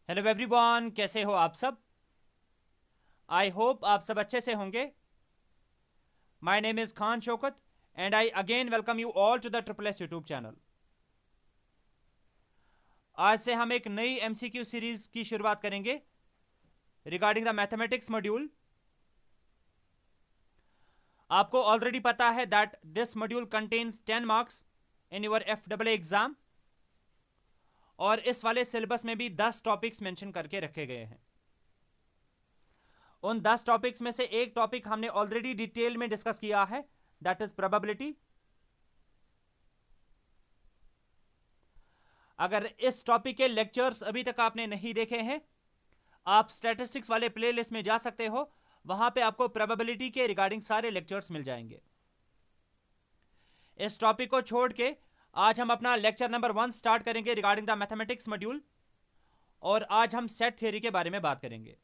Hello everyone, कैसे हो आप सब। आई होप आप सब अच्छे से होंगे। My name is Khan Shaukat and I again welcome you all to the triple S YouTube channel. आज से हम एक नई एमसीक्यू सीरीज की शुरुआत करेंगे रिगार्डिंग द मैथमेटिक्स मॉड्यूल। आपको ऑलरेडी पता है that this module contains 10 marks in your FAA exam, और इस वाले सिलेबस में भी 10 टॉपिक्स मेंशन करके रखे गए हैं। उन 10 टॉपिक्स में से एक टॉपिक हमने ऑलरेडी डिटेल में डिस्कस किया है, दैट इज प्रोबेबिलिटी। अगर इस टॉपिक के लेक्चर्स अभी तक आपने नहीं देखे हैं, आप स्टैटिस्टिक्स वाले प्लेलिस्ट में जा सकते हो, वहां पे आपको प्रोबेबिलिटी के रिगार्डिंग सारे लेक्चर्स मिल जाएंगे। इस टॉपिक को छोड़ के आज हम अपना लेक्चर नंबर 1 स्टार्ट करेंगे रिगार्डिंग द मैथमेटिक्स मॉड्यूल, और आज हम सेट थ्योरी के बारे में बात करेंगे।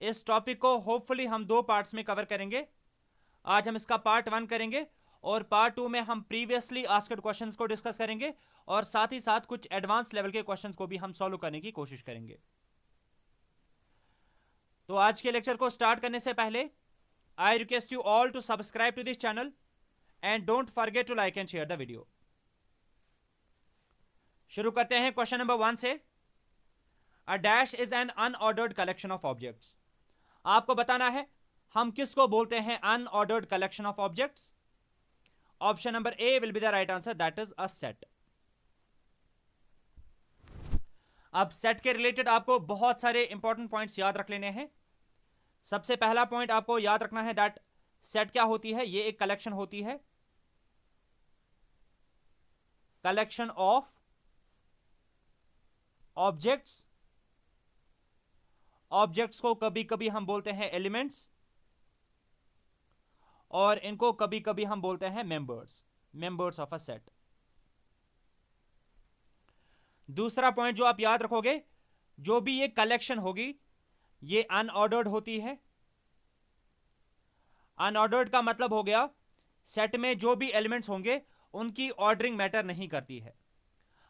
इस टॉपिक को होपफुली हम 2 पार्ट्स में कवर करेंगे। आज हम इसका पार्ट 1 करेंगे और पार्ट 2 में हम प्रीवियसली आस्क्ड क्वेश्चंस को डिस्कस करेंगे, और साथ ही साथ कुछ एडवांस लेवल के क्वेश्चंस को भी हम सॉल्व करने की कोशिश करेंगे। तो आज के लेक्चर को स्टार्ट करने से पहले I request you all to subscribe to this channel and don't forget to like and share the video. शुरू करते हैं क्वेश्चन नंबर 1 से। A dash is an unordered collection of objects. आपको बताना है हम किसको बोलते हैं unordered collection of objects. Option number A will be the right answer, that is a set. अब सेट के रिलेटेड आपको बहुत सारे इंपॉर्टेंट पॉइंट्स याद रख लेने हैं। सबसे पहला पॉइंट आपको याद रखना है दैट सेट क्या होती है। ये एक कलेक्शन होती है, कलेक्शन ऑफ ऑब्जेक्ट्स। ऑब्जेक्ट्स को कभी कभी हम बोलते हैं एलिमेंट्स, और इनको कभी कभी हम बोलते हैं मेंबर्स ऑफ अ सेट। दूसरा पॉइंट जो आप याद रखोगे, जो भी ये कलेक्शन होगी ये अनऑर्डर्ड होती है। अनऑर्डर्ड का मतलब हो गया सेट में जो भी एलिमेंट्स होंगे उनकी ऑर्डरिंग मैटर नहीं करती है।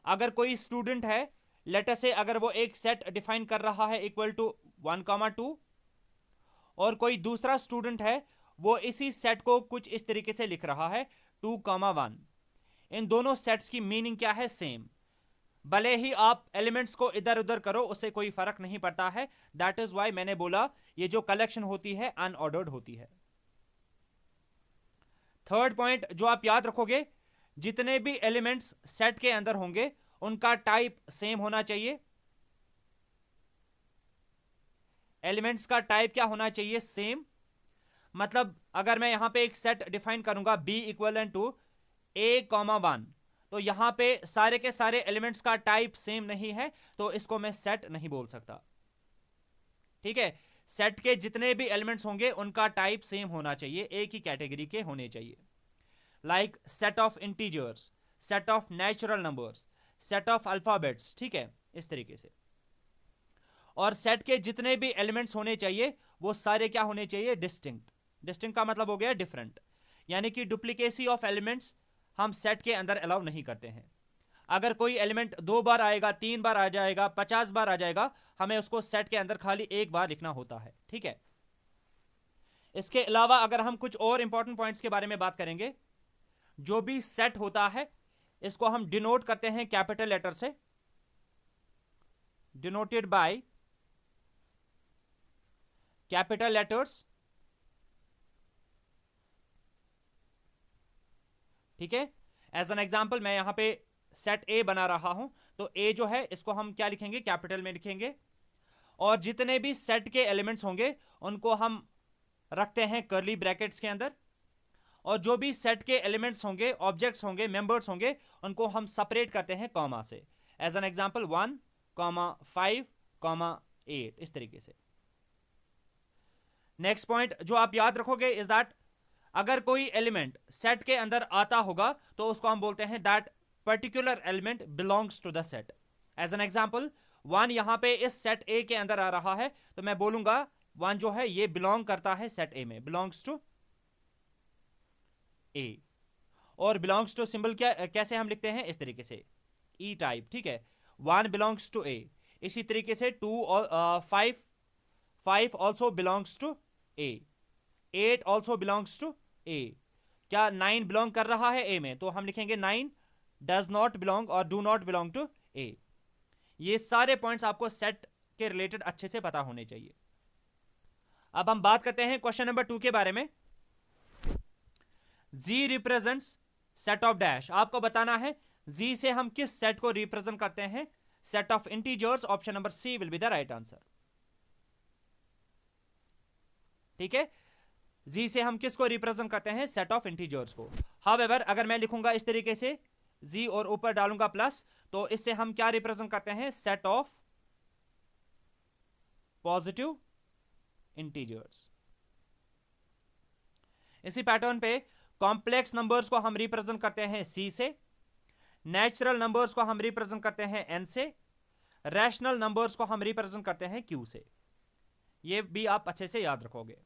अगर कोई स्टूडेंट है, लेट अस से अगर वो एक सेट डिफाइन कर रहा है इक्वल टू 1,2, और कोई दूसरा स्टूडेंट है वो इसी सेट को कुछ इस तरीके से लिख रहा है 2,1, इन दोनों सेट्स की मीनिंग क्या है, सेम। भले ही आप एलिमेंट्स को इधर उधर करो, उससे कोई फर्क नहीं पड़ता है। दैट इज वाई मैंने बोला ये जो कलेक्शन होती है अनऑर्डर्ड होती है। थर्ड पॉइंट जो आप याद रखोगे, जितने भी एलिमेंट्स सेट के अंदर होंगे उनका टाइप सेम होना चाहिए। एलिमेंट्स का टाइप क्या होना चाहिए, सेम। मतलब अगर मैं यहां पे एक सेट डिफाइन करूंगा b इक्वल टू a,1, तो यहां पे सारे के सारे एलिमेंट्स का टाइप सेम नहीं है, तो इसको मैं सेट नहीं बोल सकता। ठीक है, सेट के जितने भी एलिमेंट्स होंगे उनका टाइप सेम होना चाहिए, एक ही कैटेगरी के होने चाहिए। Like set of integers, set of natural numbers, set of alphabets, ठीक है, इस तरीके से। और सेट के जितने भी एलिमेंट्स होने चाहिए वो सारे क्या होने चाहिए, डिस्टिंक्ट। डिस्टिंक्ट का मतलब हो गया डिफरेंट, यानी कि डुप्लीकेसी ऑफ एलिमेंट्स हम सेट के अंदर अलाउ नहीं करते हैं। अगर कोई एलिमेंट 2 बार आएगा, 3 बार आ जाएगा, 50 बार आ जाएगा, हमें उसको सेट के अंदर खाली एक बार लिखना होता है। ठीक है, इसके अलावा अगर हम कुछ और इंपॉर्टेंट पॉइंट्स के बारे में बात करेंगे, जो भी सेट होता है इसको हम डिनोट करते हैं कैपिटल लेटर से, डिनोटेड बाय कैपिटल लेटर्स। ठीक है, एज एन एग्जांपल मैं यहां पे सेट ए बना रहा हूं, तो ए जो है इसको हम क्या लिखेंगे, कैपिटल में लिखेंगे। और जितने भी सेट के एलिमेंट्स होंगे उनको हम रखते हैं कर्ली ब्रैकेट्स के अंदर, और जो भी सेट के एलिमेंट्स होंगे, ऑब्जेक्ट्स होंगे, मेंबर्स होंगे, उनको हम सेपरेट करते हैं कॉमा से। एज एन एग्जांपल 1,5,8, इस तरीके से। नेक्स्ट पॉइंट जो आप याद रखोगे इज दैट अगर कोई एलिमेंट सेट के अंदर आता होगा तो उसको हम बोलते हैं that particular element belongs to the set. As an example 1 यहां पे इस सेट ए के अंदर आ रहा है, तो मैं बोलूंगा 1 जो है ये बिलोंग करता है सेट ए में, बिलोंग्स टू ए। और बिलोंग्स टू सिंबल क्या कैसे हम लिखते हैं, इस तरीके से, ई टाइप। ठीक है, 1 बिलोंग्स टू ए, इसी तरीके से 2 और 5 also belongs to A, 8 also belongs to A. क्या 9 बिलोंग कर रहा है ए में? तो हम लिखेंगे 9 डज नॉट बिलोंग और डू नॉट बिलोंग टू ए। ये सारे पॉइंट्स आपको सेट के रिलेटेड अच्छे से पता होने चाहिए। अब हम बात करते हैं क्वेश्चन नंबर 2 के बारे में। जी रिप्रेजेंट्स सेट ऑफ डैश। आपको बताना है जी से हम किस सेट को रिप्रेजेंट करते हैं? Set of integers. Option number C will be the right answer. ठीक है, जी से हम किसको रिप्रेजेंट करते हैं? सेट ऑफ इंटीजर्स को। हाउएवर अगर मैं लिखूंगा इस तरीके से जी और ऊपर डालूंगा प्लस, तो इससे हम क्या रिप्रेजेंट करते हैं? Set of positive integers. इसी पैटर्न पे कॉम्प्लेक्स नंबर्स को हम रिप्रेजेंट करते हैं सी से, नेचुरल नंबर्स को हम रिप्रेजेंट करते हैं एन से, रैशनल नंबर्स को हम रिप्रेजेंट करते हैं क्यू से। ये भी आप अच्छे से याद रखोगे।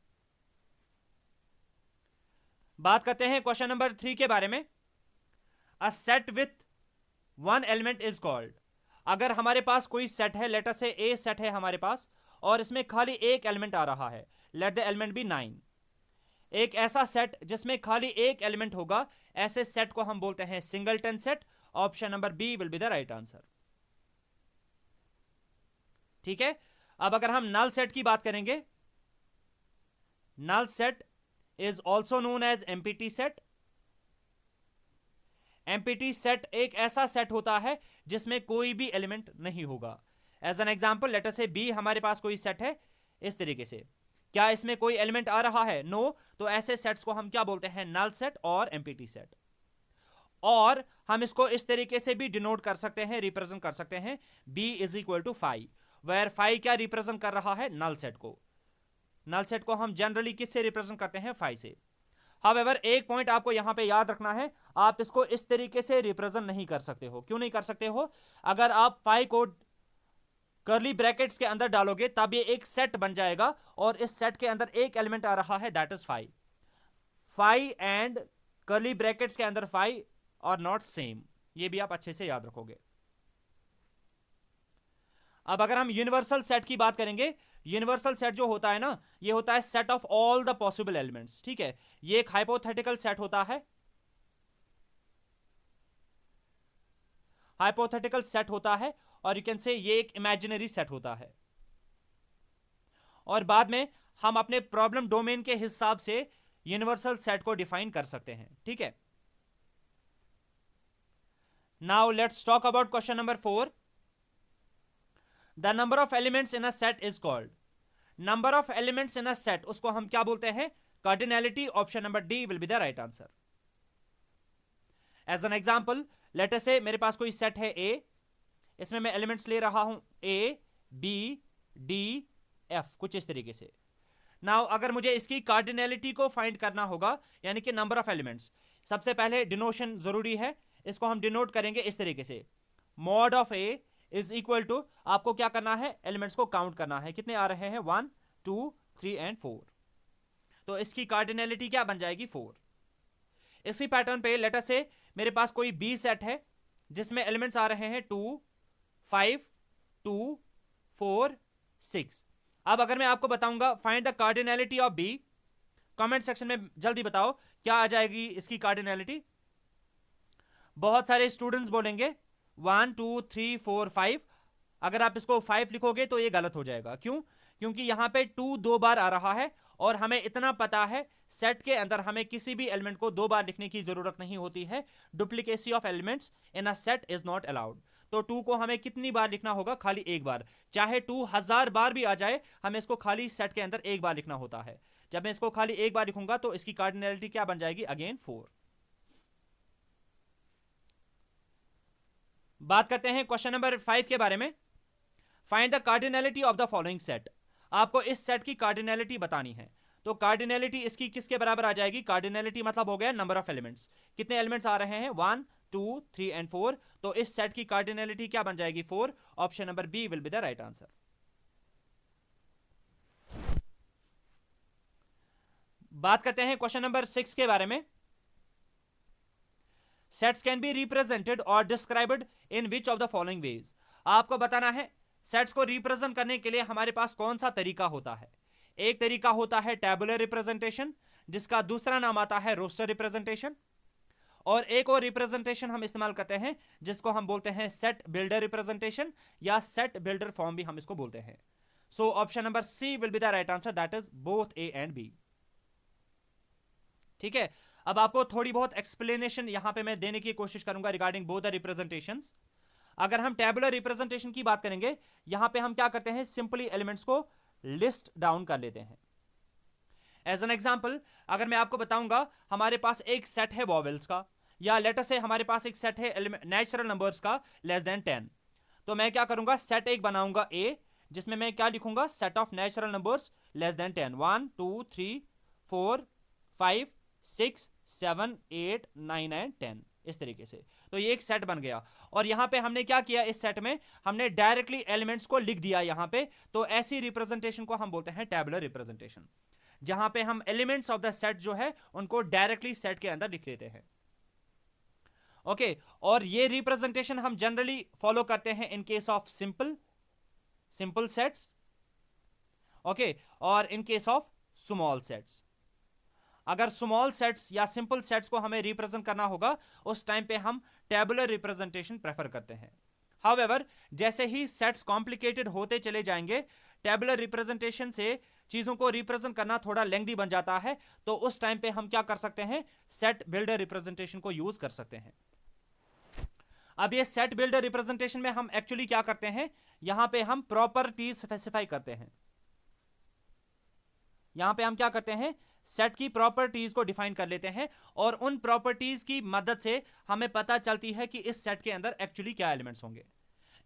बात करते हैं क्वेश्चन नंबर 3 के बारे में। A set with one element is called. अगर हमारे पास कोई सेट है, लेटर से ए सेट है हमारे पास, और इसमें खाली एक एलिमेंट आ रहा है, लेट द एलिमेंट बी 9। एक ऐसा सेट जिसमें खाली एक एलिमेंट होगा, ऐसे सेट को हम बोलते हैं singleton set. Option number B will be the right answer. ठीक है, अब अगर हम नल सेट की बात करेंगे, null set is also known as empty set. Empty set एक ऐसा सेट होता है जिसमें कोई भी एलिमेंट नहीं होगा। एज एन एग्जाम्पल, लेटर से बी हमारे पास कोई सेट है इस तरीके से, क्या इसमें कोई एलिमेंट आ रहा है? नो। तो ऐसे सेट्स को हम क्या बोलते हैं? नल सेट और एम्प्टी सेट। और हम इसको इस तरीके से भी डिनोट कर सकते हैं, रिप्रेजेंट कर सकते हैं, b is equal to 5, where 5 क्या रिप्रेजेंट कर रहा है? नल सेट को। नल सेट को हम जनरली किससे रिप्रेजेंट करते हैं? 5 से। हाउएवर एक पॉइंट आपको यहां पे याद रखना है, आप इसको इस तरीके से रिप्रेजेंट नहीं कर सकते हो। क्यों नहीं कर सकते हो? अगर आप 5 को कर्ली ब्रैकेट्स के अंदर डालोगे तब ये एक सेट बन जाएगा, और इस सेट के अंदर एक एलिमेंट आ रहा है, that is 5। 5 and curly brackets के अंदर 5 और नॉट सेम। ये भी आप अच्छे से याद रखोगे। अब अगर हम यूनिवर्सल सेट की बात करेंगे, यूनिवर्सल सेट जो होता है ना, ये होता है set of all the possible elements. ठीक है, ये एक हाइपोथेटिकल सेट होता है, हाइपोथेटिकल सेट होता है, और यू कैन से ये एक इमेजिनरी सेट होता है। और बाद में हम अपने प्रॉब्लम डोमेन के हिसाब से यूनिवर्सल सेट को डिफाइन कर सकते हैं। ठीक है, now let's talk about question number 4। The number of elements in a set is called. Number of elements in a set, उसको हम क्या बोलते हैं? Cardinality. Option number D will be the right answer. As an example, later से मेरे पास कोई set है ए, इसमें मैं एलिमेंट्स ले रहा हूं ए, बी, डी, एफ, कुछ इस तरीके से। नाउ अगर मुझे इसकी कार्डिनैलिटी को फाइंड करना होगा, यानी कि नंबर ऑफ एलिमेंट्स, सबसे पहले डिनोशन जरूरी है। इसको हम डिनोट करेंगे इस तरीके से, mod of A is equal to, आपको क्या करना है? एलिमेंट्स को काउंट करना है, कितने आ रहे हैं? 1 2 3 एंड 4। तो इसकी कार्डिनैलिटी क्या बन जाएगी? 4। इसी पैटर्न पे लेटर से मेरे पास कोई बी सेट है जिसमें एलिमेंट्स आ रहे हैं 2 5 2 4 6। अब अगर मैं आपको बताऊंगा find the cardinality of B, comment section में जल्दी बताओ क्या आ जाएगी इसकी कार्डिनैलिटी। बहुत सारे स्टूडेंट्स बोलेंगे 1 2 3 4 5। अगर आप इसको 5 लिखोगे तो ये गलत हो जाएगा। क्यों? क्योंकि यहां पे 2 दो बार आ रहा है, और हमें इतना पता है सेट के अंदर हमें किसी भी एलिमेंट को 2 बार लिखने की जरूरत नहीं होती है। Duplicacy of elements in a set is not allowed. तो 2 को हमें कितनी बार लिखना होगा? खाली एक बार। चाहे 2 1000 बार भी आ जाए, हमें इसको खाली सेट के अंदर एक बार लिखना होता है। जब मैं इसको खाली एक बार लिखूंगा तो इसकी कार्डिनैलिटी क्या बन जाएगी? अगेन 4। बात करते हैं क्वेश्चन नंबर 5 के बारे में। Find the cardinality of the following set. आपको इस सेट की कार्डिनैलिटी बतानी है। तो कार्डिनैलिटी इसकी किसके बराबर आ जाएगी? कार्डिनैलिटी मतलब हो गया नंबर ऑफ एलिमेंट्स। कितने एलिमेंट्स आ रहे हैं? 1 2 3 एंड 4। तो इस सेट की कार्डिनैलिटी क्या बन जाएगी? 4। Option number B will be the right answer. बात करते हैं क्वेश्चन नंबर 6 के बारे में। सेट्स कैन बी रिप्रेजेंटेड और described in which of the following ways. आपको बताना है सेट्स को रिप्रेजेंट करने के लिए हमारे पास कौन सा तरीका होता है? एक तरीका होता है टेबुलर रिप्रेजेंटेशन, जिसका दूसरा नाम आता है रोस्टर रिप्रेजेंटेशन, और एक और रिप्रेजेंटेशन हम इस्तेमाल करते हैं जिसको हम बोलते हैं सेट बिल्डर रिप्रेजेंटेशन, या सेट बिल्डर फॉर्म भी हम इसको बोलते हैं. So option number C will be the right answer, that is both A and B. ठीक है, अब आपको थोड़ी बहुत एक्सप्लेनेशन यहां पे मैं देने की कोशिश करूंगा रिगार्डिंग बोथ द रिप्रेजेंटेशंस. अगर हम टेबुलर रिप्रेजेंटेशन की बात करेंगे, यहां पे हम क्या करते हैं, सिंपली एलिमेंट्स को लिस्ट डाउन कर लेते हैं. एज एन एग्जाम्पल, अगर मैं आपको बताऊंगा हमारे पास एक सेट है वॉवेल्स का, या लेटर से हमारे पास एक सेट है नेचुरल नंबर्स का लेस देन 10, तो मैं क्या करूंगा, सेट एक बनाऊंगा ए, जिसमें मैं क्या लिखूंगा, set of natural numbers less than 10, 1 2 3 4 5 6 7 8 9 and 10, इस तरीके से. तो ये एक सेट बन गया, और यहां पे हमने क्या किया, इस सेट में हमने डायरेक्टली एलिमेंट्स को लिख दिया यहां पे. तो ऐसी रिप्रेजेंटेशन को हम बोलते हैं टेबुलर रिप्रेजेंटेशन, जहां पे हम एलिमेंट्स ऑफ द सेट जो है उनको डायरेक्टली सेट के अंदर लिख लेते हैं. ओके, और ये रिप्रेजेंटेशन हम जनरली फॉलो करते हैं in case of simple sets, okay, और in case of small sets. अगर स्मॉल सेट्स या सिंपल सेट्स को हमें रिप्रेजेंट करना होगा, उस टाइम पे हम टेबुलर रिप्रेजेंटेशन प्रेफर करते हैं. हाउएवर, जैसे ही सेट्स कॉम्प्लिकेटेड होते चले जाएंगे, टेबुलर रिप्रेजेंटेशन से चीजों को रिप्रेजेंट करना थोड़ा लेंथी बन जाता है, तो उस टाइम पे हम क्या कर सकते हैं, सेट बिल्डर रिप्रेजेंटेशन को यूज कर सकते हैं. अब ये सेट बिल्डर रिप्रेजेंटेशन में हम एक्चुअली क्या करते हैं, यहां पे हम प्रॉपर्टीज स्पेसिफाई करते हैं. यहां पे हम क्या करते हैं, सेट की प्रॉपर्टीज को डिफाइन कर लेते हैं, और उन प्रॉपर्टीज की मदद से हमें पता चलती है कि इस सेट के अंदर एक्चुअली क्या एलिमेंट्स होंगे.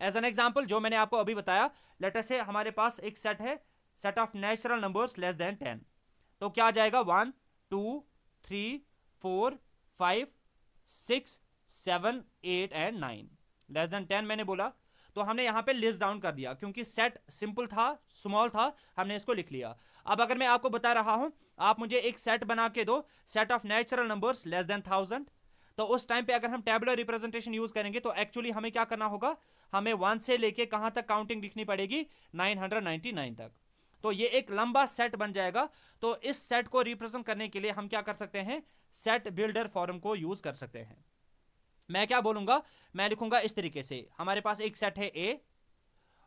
एज एन एग्जांपल, जो मैंने आपको अभी बताया, लेट अस से हमारे पास एक सेट है, set of natural numbers less than 10, तो क्या आ जाएगा, 1 2 3 4 5 6 7 8 एंड 9, लेस देन 10 मैंने बोला, तो हमने यहां पे लिस्ट डाउन कर दिया, क्योंकि सेट सिंपल था, स्मॉल था, हमने इसको लिख लिया. अब अगर मैं आपको बता रहा हूं, आप मुझे एक सेट बना के दो, set of natural numbers less than 1000, तो उस टाइम पे अगर हम टेबुलर रिप्रेजेंटेशन यूज करेंगे, तो एक्चुअली हमें क्या करना होगा, हमें 1 से लेके कहां तक काउंटिंग लिखनी पड़ेगी, 999 तक. तो ये एक लंबा सेट बन जाएगा. तो इस सेट को रिप्रेजेंट करने के लिए हम क्या कर सकते हैं, सेट बिल्डर फॉर्म को यूज कर सकते हैं. मैं क्या बोलूंगा, मैं लिखूंगा इस तरीके से, हमारे पास एक सेट है A,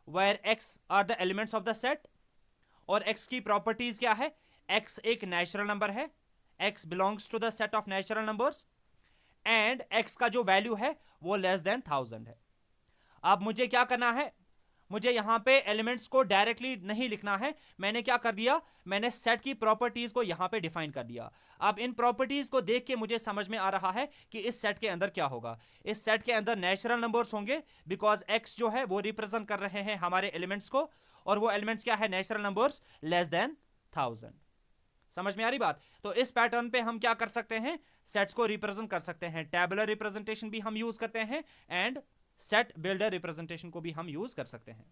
where x are the elements of the set, और एक्स की प्रॉपर्टीज क्या है, एक्स एक नेचुरल नंबर है, x belongs to the set of natural numbers, and x का जो वैल्यू है वो लेस देन 1000 है. अब मुझे क्या करना है, मुझे यहां पे एलिमेंट्स को डायरेक्टली नहीं लिखना है, मैंने क्या कर दिया, मैंने सेट की प्रॉपर्टीज को यहां पे डिफाइन कर दिया. अब इन प्रॉपर्टीज को देख के मुझे समझ में आ रहा है कि इस सेट के अंदर क्या होगा. इस सेट के अंदर नेचुरल नंबर्स होंगे, बिकॉज एक्स जो है वो रिप्रेजेंट कर रहे हैं हमारे एलिमेंट्स को, और वो एलिमेंट्स क्या है, नेचुरल नंबर्स लेस देन 1000. समझ में आ रही बात. तो इस पैटर्न पे हम क्या कर सकते हैं, सेट्स को रिप्रेजेंट कर सकते हैं. टेबुलर रिप्रेजेंटेशन भी हम यूज करते हैं, एंड सेट बिल्डर रिप्रेजेंटेशन को भी हम यूज कर सकते हैं.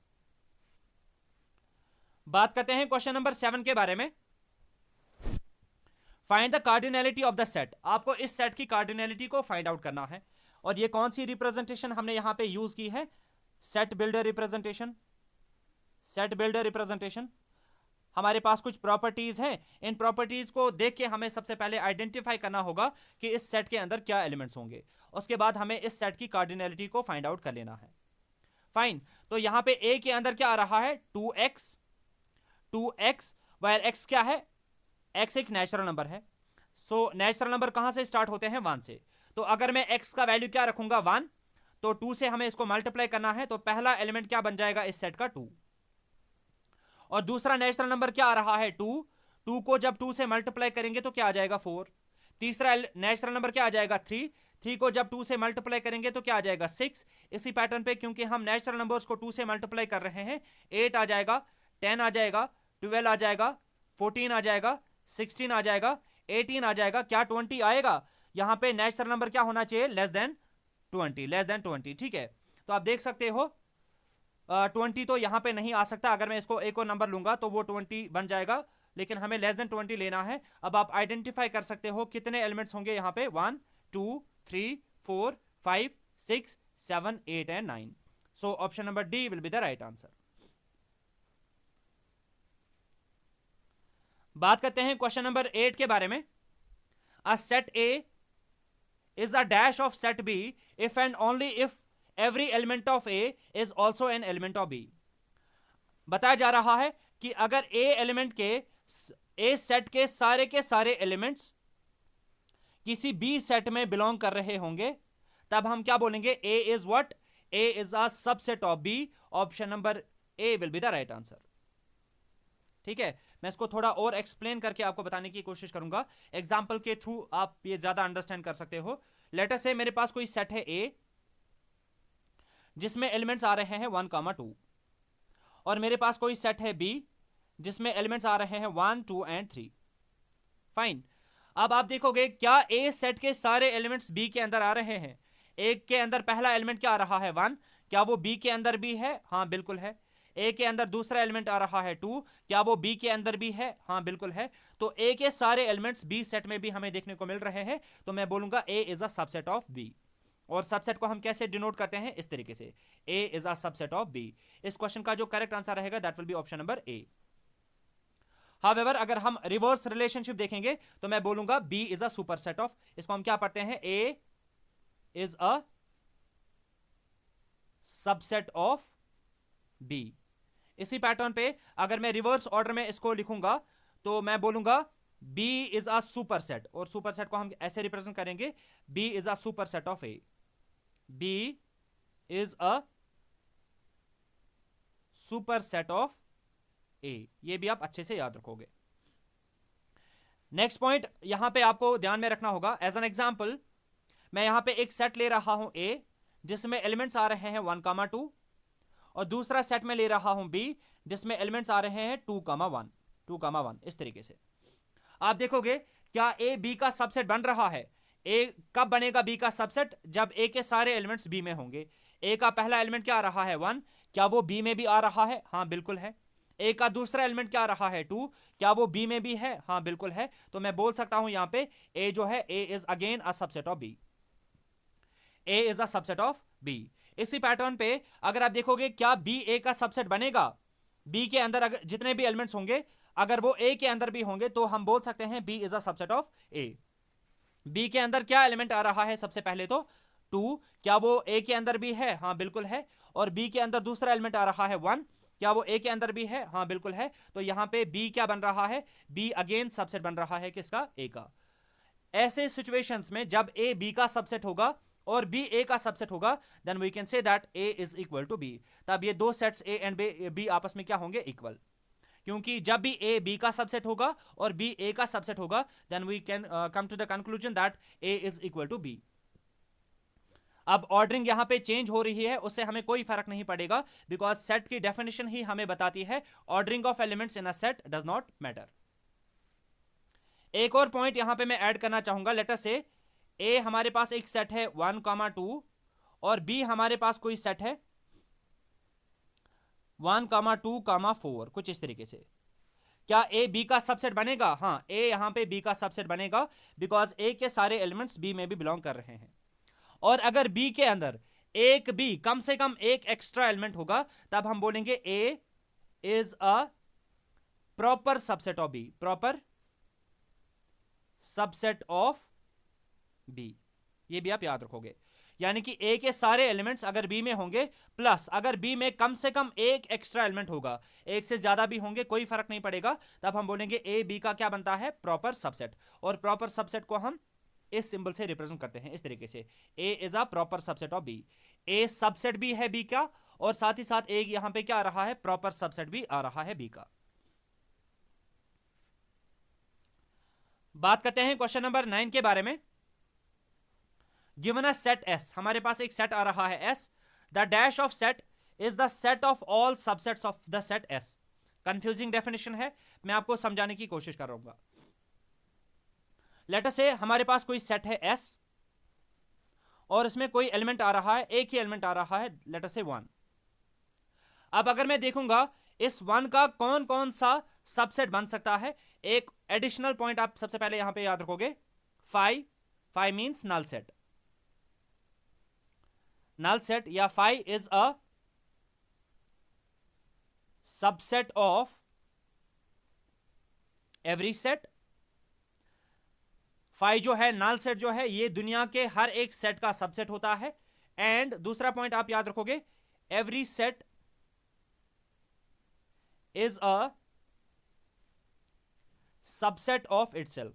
बात करते हैं क्वेश्चन नंबर 7 के बारे में. Find the cardinality of the set. आपको इस सेट की कार्डिनैलिटी को फाइंड आउट करना है, और ये कौन सी रिप्रेजेंटेशन हमने यहां पे यूज की है, set builder representation. Set builder representation, हमारे पास कुछ प्रॉपर्टीज हैं, इन प्रॉपर्टीज को देख के हमें सबसे पहले आइडेंटिफाई करना होगा कि इस सेट के अंदर क्या एलिमेंट्स होंगे. उसके बाद हमें इस सेट की कार्डिनैलिटी को फाइंड आउट कर लेना है. फाइन, तो यहां पे ए के अंदर क्या आ रहा है, 2x, वायर x क्या है, x एक नेचुरल नंबर है. सो नेचुरल नंबर कहां से स्टार्ट होते हैं, 1 से. तो अगर मैं x का वैल्यू क्या रखूंगा, 1, तो 2 से हमें इसको मल्टीप्लाई करना है, तो पहला एलिमेंट क्या बन जाएगा इस सेट का, 2. और दूसरा नेचुरल नंबर क्या आ रहा है, 2 को जब 2 से मल्टीप्लाई करेंगे तो क्या आ जाएगा, 4. तीसरा नेचुरल नंबर क्या आ जाएगा, 3 को जब 2 से मल्टीप्लाई करेंगे तो क्या आ जाएगा, 6. इसी पैटर्न पे क्योंकि हम नेचुरल नंबर्स को 2 से मल्टीप्लाई कर रहे हैं, 8 आ जाएगा, 10 आ जाएगा, 12 आ जाएगा, 14 आ जाएगा, 16 आ जाएगा, 18 आ जाएगा, क्या 20 आएगा. यहां पे नेचुरल नंबर क्या होना चाहिए, लेस देन 20. ठीक है, तो आप देख सकते हो 20 तो यहां पे नहीं आ सकता. अगर मैं इसको एक और नंबर लूंगा तो वो 20 बन जाएगा, लेकिन हमें लेस देन 20 लेना है. अब आप आइडेंटिफाई कर सकते हो कितने एलिमेंट्स होंगे यहां पे, 1 2 3 4 5 6 7 8 and 9. So option number D will be the right answer. बात करते हैं क्वेश्चन नंबर 8 के बारे में। अ set A is a dash of set B if and only if every element of A is also an element of B। बताया जा रहा है कि अगर A एलिमेंट के A सेट के सारे एलिमेंट्स किसी B सेट में बिलोंग कर रहे होंगे, तब हम क्या बोलेंगे? A is what? A is a subset of B। Option number A will be the right answer। ठीक है, मैं इसको थोड़ा और एक्सप्लेन करके आपको बताने की कोशिश करूंगा, एग्जाम्पल के थ्रू आप ये ज्यादा अंडरस्टैंड कर सकते हो। लेटर से मेरे पास कोई सेट है A जिसमें एलिमेंट्स आ रहे हैं 1, 2, और मेरे पास कोई सेट है B जिसमें एलिमेंट्स आ रहे हैं 1, 2 एंड 3। फाइन। अब आप देखोगे क्या A सेट के सारे एलिमेंट्स B के अंदर आ रहे हैं? A के अंदर पहला एलिमेंट क्या आ रहा है? 1। क्या वो B के अंदर भी है? हाँ बिल्कुल है। A के अंदर दूसरा एलिमेंट आ रहा है 2। क्या वो B के अंदर भी है? हाँ बिल्कुल है। तो A के सारे एलिमेंट्स B सेट में भी हमें देखने को मिल रहे हैं, तो मैं बोलूंगा A is a subset of B। और सबसेट को हम कैसे डिनोट करते हैं? इस तरीके से, A is a subset of B। इस क्वेश्चन का जो करेक्ट आंसर रहेगा that will be option number A। However अगर हम रिवर्स रिलेशनशिप देखेंगे तो मैं बोलूंगा B is a superset of, इसको हम क्या पढ़ते हैं? A is a subset of B। इसी पैटर्न पे अगर मैं रिवर्स ऑर्डर में इसको लिखूंगा तो मैं बोलूंगा B इज अ सुपरसेट, और सुपरसेट को हम ऐसे रिप्रेजेंट करेंगे, B is a superset of A। B is a superset of A। ये भी आप अच्छे से याद रखोगे। नेक्स्ट पॉइंट यहां पे आपको ध्यान में रखना होगा, एज एन एग्जांपल मैं यहां पे एक सेट ले रहा हूं A जिसमें एलिमेंट्स आ रहे हैं 1, 2, और दूसरा सेट में ले रहा हूं B जिसमें एलिमेंट्स आ रहे हैं 2, 1, 2, 1। इस तरीके से आप देखोगे क्या A B का सबसेट बन रहा है? A कब बनेगा B का सबसेट? जब A के सारे एलिमेंट्स B में होंगे। A का पहला एलिमेंट क्या आ रहा है? 1। क्या वो B में भी आ रहा है? हाँ बिल्कुल है। A का दूसरा एलिमेंट क्या आ रहा है? 2। क्या वो B में भी है? हाँ बिल्कुल है। तो मैं बोल सकता हूं यहां पे A जो है A is again a subset of B। A is a subset of B। इसी पैटर्न पे अगर आप देखोगे क्या B A का सबसेट बनेगा? B के अंदर अगर जितने भी एलिमेंट्स होंगे अगर वो A के अंदर भी होंगे तो हम बोल सकते हैं B is a subset of A। B के अंदर क्या एलिमेंट आ रहा है? सबसे पहले तो 2। क्या वो A के अंदर भी है? हाँ बिल्कुल है। और B के अंदर दूसरा एलिमेंट आ रहा है 1। क्या वो A के अंदर भी है? हाँ बिल्कुल है। तो यहां पे B क्या बन रहा है? B अगेन सबसेट बन रहा है किसका? A का। ऐसे सिचुएशंस में जब A B का सबसेट होगा और B A का सबसेट होगा, then we can say that A is equal to B। तब ये दो सेट्स A एंड B आपस में क्या होंगे? इक्वल। क्योंकि जब भी A B का सबसेट होगा और B A का सबसेट होगा, then we can come to the conclusion that A is equal to B। अब ऑर्डरिंग यहां पे चेंज हो रही है, उससे हमें कोई फर्क नहीं पड़ेगा, बिकॉज सेट की डेफिनेशन ही हमें बताती है ordering of elements in a set does not matter. एक और पॉइंट यहां पे मैं ऐड करना चाहूंगा, लेटर से A हमारे पास एक सेट है 1, 2, और B हमारे पास कोई सेट है 1, 2, 4, कुछ इस तरीके से। क्या A B का सबसेट बनेगा? हाँ, A यहां पे B का सबसेट बनेगा, बिकॉज A के सारे एलिमेंट्स B में भी बिलोंग कर रहे हैं। और अगर B के अंदर एक B कम से कम एक एक्स्ट्रा एलिमेंट होगा, तब हम बोलेंगे A is a proper subset of B। Proper subset of B, ये भी आप याद रखोगे। यानी कि A के सारे एलिमेंट्स अगर B में होंगे, प्लस अगर B में कम से कम एक एक्स्ट्रा एलिमेंट होगा, एक से ज्यादा भी होंगे कोई फर्क नहीं पड़ेगा, तब हम बोलेंगे A B का क्या बनता है? Proper subset. और प्रॉपर सबसेट को हम इस सिंबल से रिप्रेजेंट करते हैं, इस तरीके से। A is a proper subset of B। A subset भी है B का, और साथ ही साथ एक यहां पे क्या आ रहा है? प्रॉपर सबसेट भी आ रहा है B का। बात करते हैं क्वेश्चन नंबर 9 के बारे में। गिवन अ सेट S, हमारे पास एक सेट आ रहा है S। The dash of set is the set of all subsets of the set S। Confusing definition है, मैं आपको समझाने की कोशिश कर रहा हूं। लेटर से हमारे पास कोई सेट है S और इसमें कोई एलिमेंट आ रहा है, एक ही एलिमेंट आ रहा है, लेटर से 1। अब अगर मैं देखूंगा इस 1 का कौन कौन सा सबसेट बन सकता है, एक एडिशनल पॉइंट आप सबसे पहले यहां पे याद रखोगे, 5। 5 means null set. null set या phi is a subset of every set, phi जो है नल सेट जो है ये दुनिया के हर एक सेट का सबसेट होता है। एंड दूसरा पॉइंट आप याद रखोगे, every set is a subset of itself.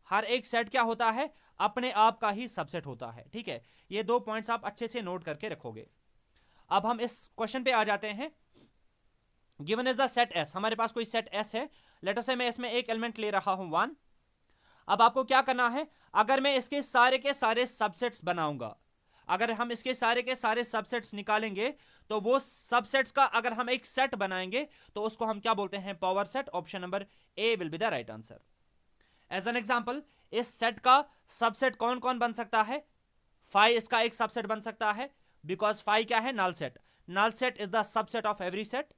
हर एक सेट क्या होता है, अपने आप का ही सबसेट होता है। ठीक है, ये दो पॉइंट्स आप अच्छे से नोट करके रखोगे। अब हम इस क्वेश्चन पे आ जाते हैं। Given is the set S, हमारे पास कोई सेट एस है, लेट अस से मैं इसमें एक एलिमेंट ले रहा हूं 1। अब आपको क्या करना है, अगर मैं इसके सारे के सारे सबसेट्स बनाऊंगा, अगर हम इसके सारे के सारे सबसेट्स निकालेंगे तो वो सबसेट्स का अगर हम एक सेट बनाएंगे तो उसको हम क्या बोलते हैं, power set. Option number A will be the right answer. As an example, इस सेट का सबसेट कौन कौन बन सकता है, फाई इसका एक सबसेट बन सकता है, बिकॉज फाई क्या है, null set. Null set is the subset of every set.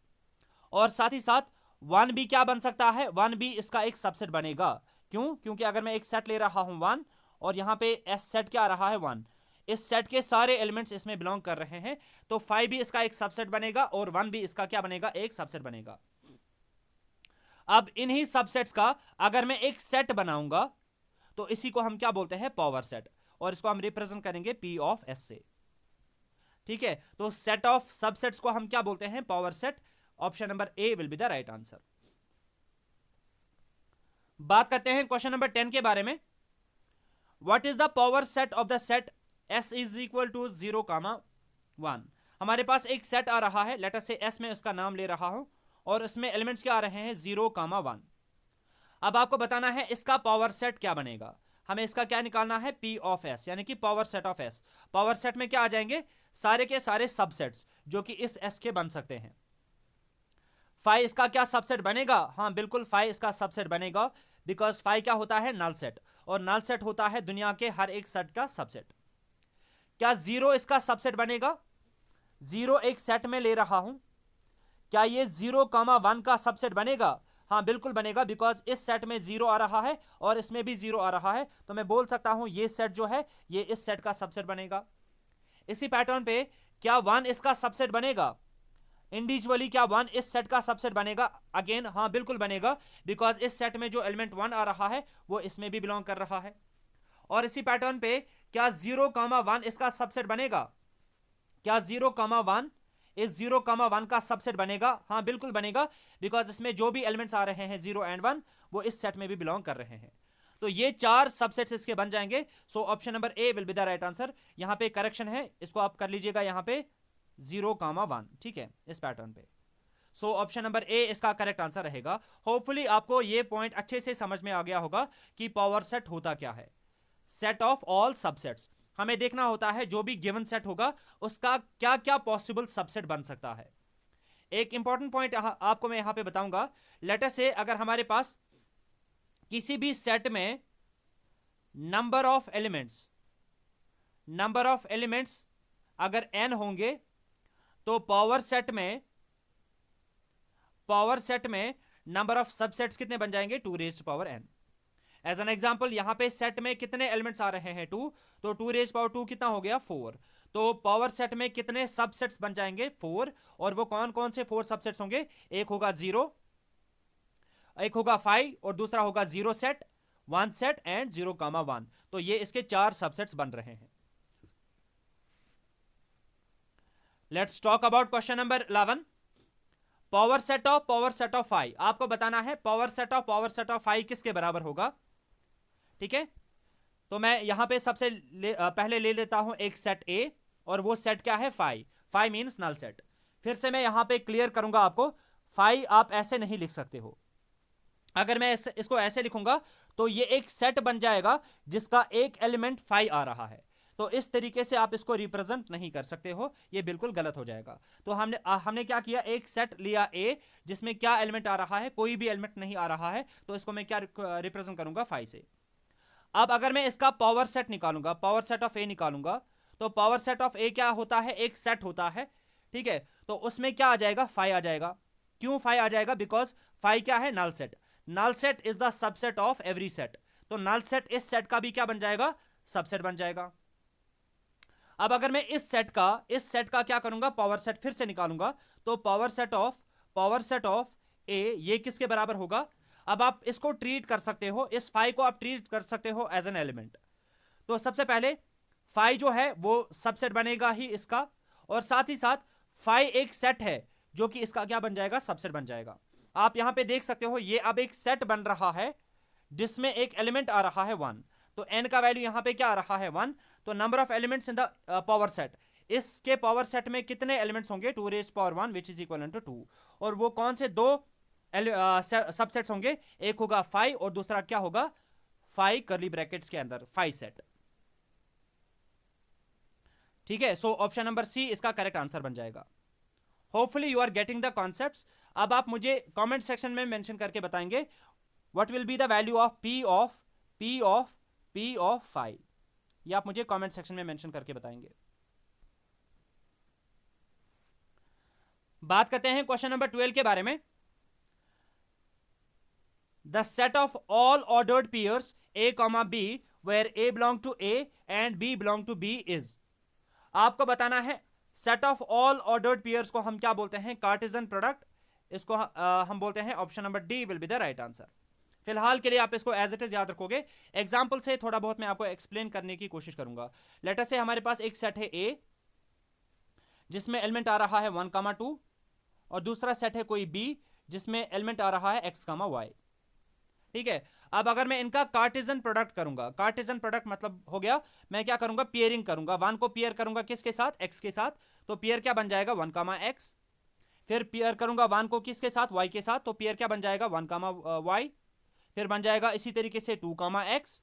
और साथ ही साथ 1b क्या बन सकता है, 1b इसका एक सबसेट बनेगा। क्यों, क्योंकि अगर मैं एक सेट ले रहा हूं 1 और यहां पे एस सेट क्या आ रहा है 1, इस सेट के सारे एलिमेंट्स इसमें बिलोंग कर रहे हैं, तो 5b इसका एक सबसेट बनेगा और 1b इसका क्या बनेगा, एक सबसेट बनेगा। अब इन्हीं सबसेट्स का अगर मैं एक सेट बनाऊंगा तो इसी को हम क्या बोलते हैं, पावर सेट, और इसको हम रिप्रेजेंट करेंगे p ऑफ s से। ठीक है, तो सेट ऑफ सबसेट्स को हम क्या बोलते हैं, power set. Option number A will be the right answer. बात करते हैं क्वेश्चन नंबर 10 के बारे में। What is the power set of the set s is equal to 0,1। हमारे पास एक सेट आ रहा है, लेट अस से s में उसका नाम ले रहा हूं, और इसमें एलिमेंट्स क्या आ रहे हैं, 0,1। अब आपको बताना है इसका पावर सेट क्या बनेगा। हमें इसका क्या निकालना है, p ऑफ s, यानी कि power set of s। Power set में क्या आ जाएंगे, सारे के सारे सबसेट्स जो कि इस s के बन सकते हैं। फाई इसका क्या सबसेट बनेगा, हाँ बिल्कुल फाई इसका सबसेट बनेगा, बिकॉज फाई क्या होता है, नल सेट, और नल सेट होता है दुनिया के हर एक सेट का सबसेट। क्या 0 इसका सबसेट बनेगा, 0 एक सेट में ले रहा हूं, क्या ये 0,1 का सबसेट बनेगा, हाँ बिल्कुल बनेगा, बिकॉज इस सेट में 0 आ रहा है और इसमें भी 0 आ रहा है, तो मैं बोल सकता हूं ये सेट जो है ये इस सेट का सबसेट बनेगा। इसी पैटर्न पे क्या 1 इसका सबसेट बनेगा, इंडिविजुअली क्या 1 इस सेट का सबसेट बनेगा, अगेन हाँ बिल्कुल बनेगा, बिकॉज इस सेट में जो एलिमेंट 1 आ रहा है वो इसमें भी बिलोंग कर रहा है। और इसी पैटर्न पे क्या 0,1 इसका सबसेट बनेगा, क्या 0,1 इस 0,1 का सबसेट बनेगा, हाँ बिल्कुल बनेगा, बिकॉज इसमें जो भी एलिमेंट्स आ रहे हैं 0 एंड 1 वो इस सेट में भी बिलोंग कर रहे हैं। तो ये 4 सबसेट्स इसके बन जाएंगे। सो option number A will be the right answer. यहां पे करेक्शन है, इसको आप कर लीजिएगा यहां पे 0,1, ठीक है, इस पैटर्न पे। सो ऑप्शन नंबर ए इसका करेक्ट आंसर रहेगा। होपफुली आपको ये पॉइंट अच्छे से समझ में आ गया होगा कि पावर सेट होता क्या है। सेट ऑफ ऑल सबसेट्स, हमें देखना होता है जो भी गिवन सेट होगा उसका क्या क्या पॉसिबल सबसेट बन सकता है। एक इंपॉर्टेंट पॉइंट आपको मैं यहां पे बताऊंगा। लेट अस से अगर हमारे पास किसी भी सेट में नंबर ऑफ एलिमेंट्स अगर n होंगे तो पावर सेट में नंबर ऑफ सबसेट्स कितने बन जाएंगे, 2 raised to power n। As an example यहां पे सेट में कितने एलिमेंट्स आ रहे हैं, 2, तो 2 रेज़्ड पावर 2 कितना हो गया, 4। तो पावर सेट में कितने सबसेट्स बन जाएंगे, 4। और वो कौन कौन से 4 सबसेट्स होंगे, एक होगा 0, एक होगा 5 और दूसरा होगा 0 सेट, 1 सेट एंड 0,1। तो ये इसके 4 सबसेट्स बन रहे हैं। Let's talk about question number 11। Power set of phi, आपको बताना है पावर सेट ऑफ फाई किसके बराबर होगा। ठीक है, तो मैं यहां पे सबसे पहले ले लेता हूं एक सेट ए, और वो सेट क्या है, फाई मींस नल सेट। फिर से मैं यहां पे क्लियर करूंगा आपको, फाई आप ऐसे नहीं लिख सकते हो। अगर मैं इसको ऐसे लिखूंगा तो ये एक सेट बन जाएगा जिसका एक एलिमेंट फाई आ रहा है, तो इस तरीके से आप इसको रिप्रेजेंट नहीं कर सकते हो, ये बिल्कुल गलत हो जाएगा। तो हमने क्या किया, एक सेट लिया ए जिसमें क्या एलिमेंट आ रहा है, कोई भी एलिमेंट नहीं आ रहा है, तो इसको मैं क्या रिप्रेजेंट करूंगा, फाई से। अब अगर मैं इसका पावर सेट निकालूंगा, पावर सेट ऑफ ए निकालूंगा, तो पावर सेट ऑफ ए क्या होता है, एक सेट होता है। ठीक है, तो उसमें क्या आ जाएगा, फाई आ जाएगा। क्यों फाई आ जाएगा, बिकॉज फाई क्या है, null set. Null set is the subset of every set, तो नल सेट इस सेट का भी क्या बन जाएगा, सबसेट बन जाएगा। अब अगर मैं इस सेट का क्या करूंगा, पावर सेट फिर से निकालूंगा, तो पावर सेट ऑफ ए, ये किसके बराबर होगा? अब आप इसको ट्रीट कर सकते हो, इस फाई को आप ट्रीट कर सकते हो एज एन एलिमेंट। तो सबसे पहले फाई जो है वो सबसेट बनेगा ही इसका, और साथ ही साथ फाई एक सेट है जो कि इसका क्या बन जाएगा? सबसेट बन जाएगा। आप यहां पे देख सकते हो ये अब एक सेट बन रहा है जिसमें एक एलिमेंट आ रहा है 1, तो n का वैल्यू यहां पे क्या आ रहा है? 1। तो number of elements in the power set, इसके पावर सेट में कितने एलिमेंट्स होंगे? 2 raise power 1 which is equal to 2। और वो कौन से दो सबसेट्स होंगे? एक होगा फाई और दूसरा क्या होगा? फाई करली ब्रैकेट्स के अंदर फाई सेट। ठीक है, सो ऑप्शन नंबर सी इसका करेक्ट आंसर बन जाएगा। Hopefully you are getting the concepts. अब आप मुझे कमेंट सेक्शन में मेंशन करके बताएंगे what will be the value of P of phi. ये आप मुझे कमेंट सेक्शन में मेंशन करके बताएंगे। बात करते हैं क्वेश्चन नंबर 12 के बारे में। The set of all ordered pairs A, B where A belong to A and B belong to B is। आपको बताना है set of all ordered pairs को हम क्या बोलते हैं? Cartesian product. इसको हम बोलते हैं, option number D will be the right answer. फिलहाल के लिए आप इसको एज इट इज याद रखोगे। एग्जाम्पल से थोड़ा बहुत मैं आपको एक्सप्लेन करने की कोशिश करूंगा। लेटर से हमारे पास एक सेट है ए जिसमें एलिमेंट आ रहा है 1, 2, और दूसरा सेट है कोई बी जिसमें एलिमेंट आ रहा है x, y। ठीक है, अब अगर मैं इनका कार्टेशियन प्रोडक्ट करूंगा, कार्टेशियन प्रोडक्ट मतलब हो गया मैं क्या करूंगा? पेयरिंग करूंगा। 1 को पेयर करूंगा किसके साथ? x के साथ, तो पेयर क्या बन जाएगा? 1, x। फिर पेयर करूंगा 1 को किसके साथ? y के साथ, तो पेयर क्या बन जाएगा? 1, y। फिर बन जाएगा इसी तरीके से 2, x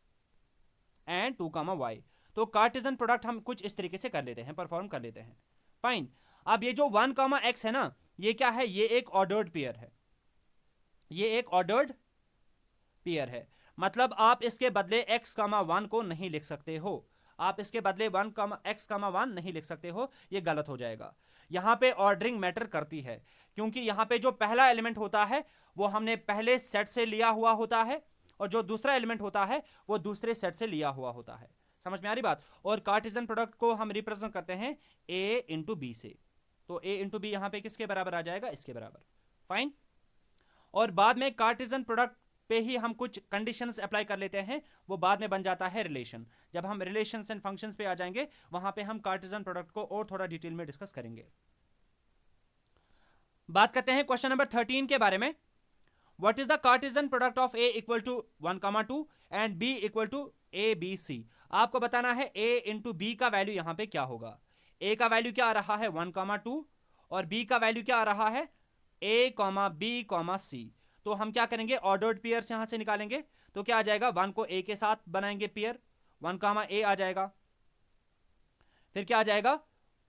एंड 2, y। तो कार्टेशियन प्रोडक्ट हम कुछ इस तरीके से कर लेते हैं, परफॉर्म कर लेते हैं। फाइन। अब ये जो 1, x है ना, ये क्या है? ये एक ऑर्डर्ड पेयर है, ये एक ऑर्डर्ड पेयर है। मतलब आप इसके बदले x, 1 को नहीं लिख सकते हो। आप इसके बदले 1, x, 1 नहीं लिख सकते हो, ये गलत हो जाएगा। यहां पे ऑर्डरिंग मैटर करती है, क्योंकि यहां पे जो पहला एलिमेंट होता है वो हमने पहले सेट से लिया हुआ होता है, और जो दूसरा एलिमेंट होता है वो दूसरे सेट से लिया हुआ होता है। समझ में आ रही बात? और कार्टेशियन प्रोडक्ट को हम रिप्रेजेंट करते हैं a इंटू बी से, तो a इंटू बी यहां पे किसके बराबर आ जाएगा? इसके बराबर। फाइन। और बाद में कार्टेशियन प्रोडक्ट पे ही हम कुछ कंडीशंस अप्लाई कर लेते हैं, वो बाद में बन जाता है रिलेशन। जब हम रिलेशंस एंड फंक्शंस पे आ जाएंगे वहां पे हम कार्टेशियन प्रोडक्ट को और थोड़ा डिटेल में डिस्कस करेंगे। बात करते हैं क्वेश्चन नंबर 13 के बारे में। What is the Cartesian product of A equal to 1, 2 and B equal to ABC। आपको बताना है A इंटू बी का वैल्यू यहां पे क्या होगा? A का वैल्यू क्या आ रहा है? 1, 2, और B का वैल्यू क्या आ रहा है? A, B, C। तो हम क्या करेंगे? ऑर्डर्ड पेयर्स यहां से निकालेंगे, तो क्या आ जाएगा? 1 को A के साथ बनाएंगे पेयर, 1, A आ जाएगा। फिर क्या आ जाएगा?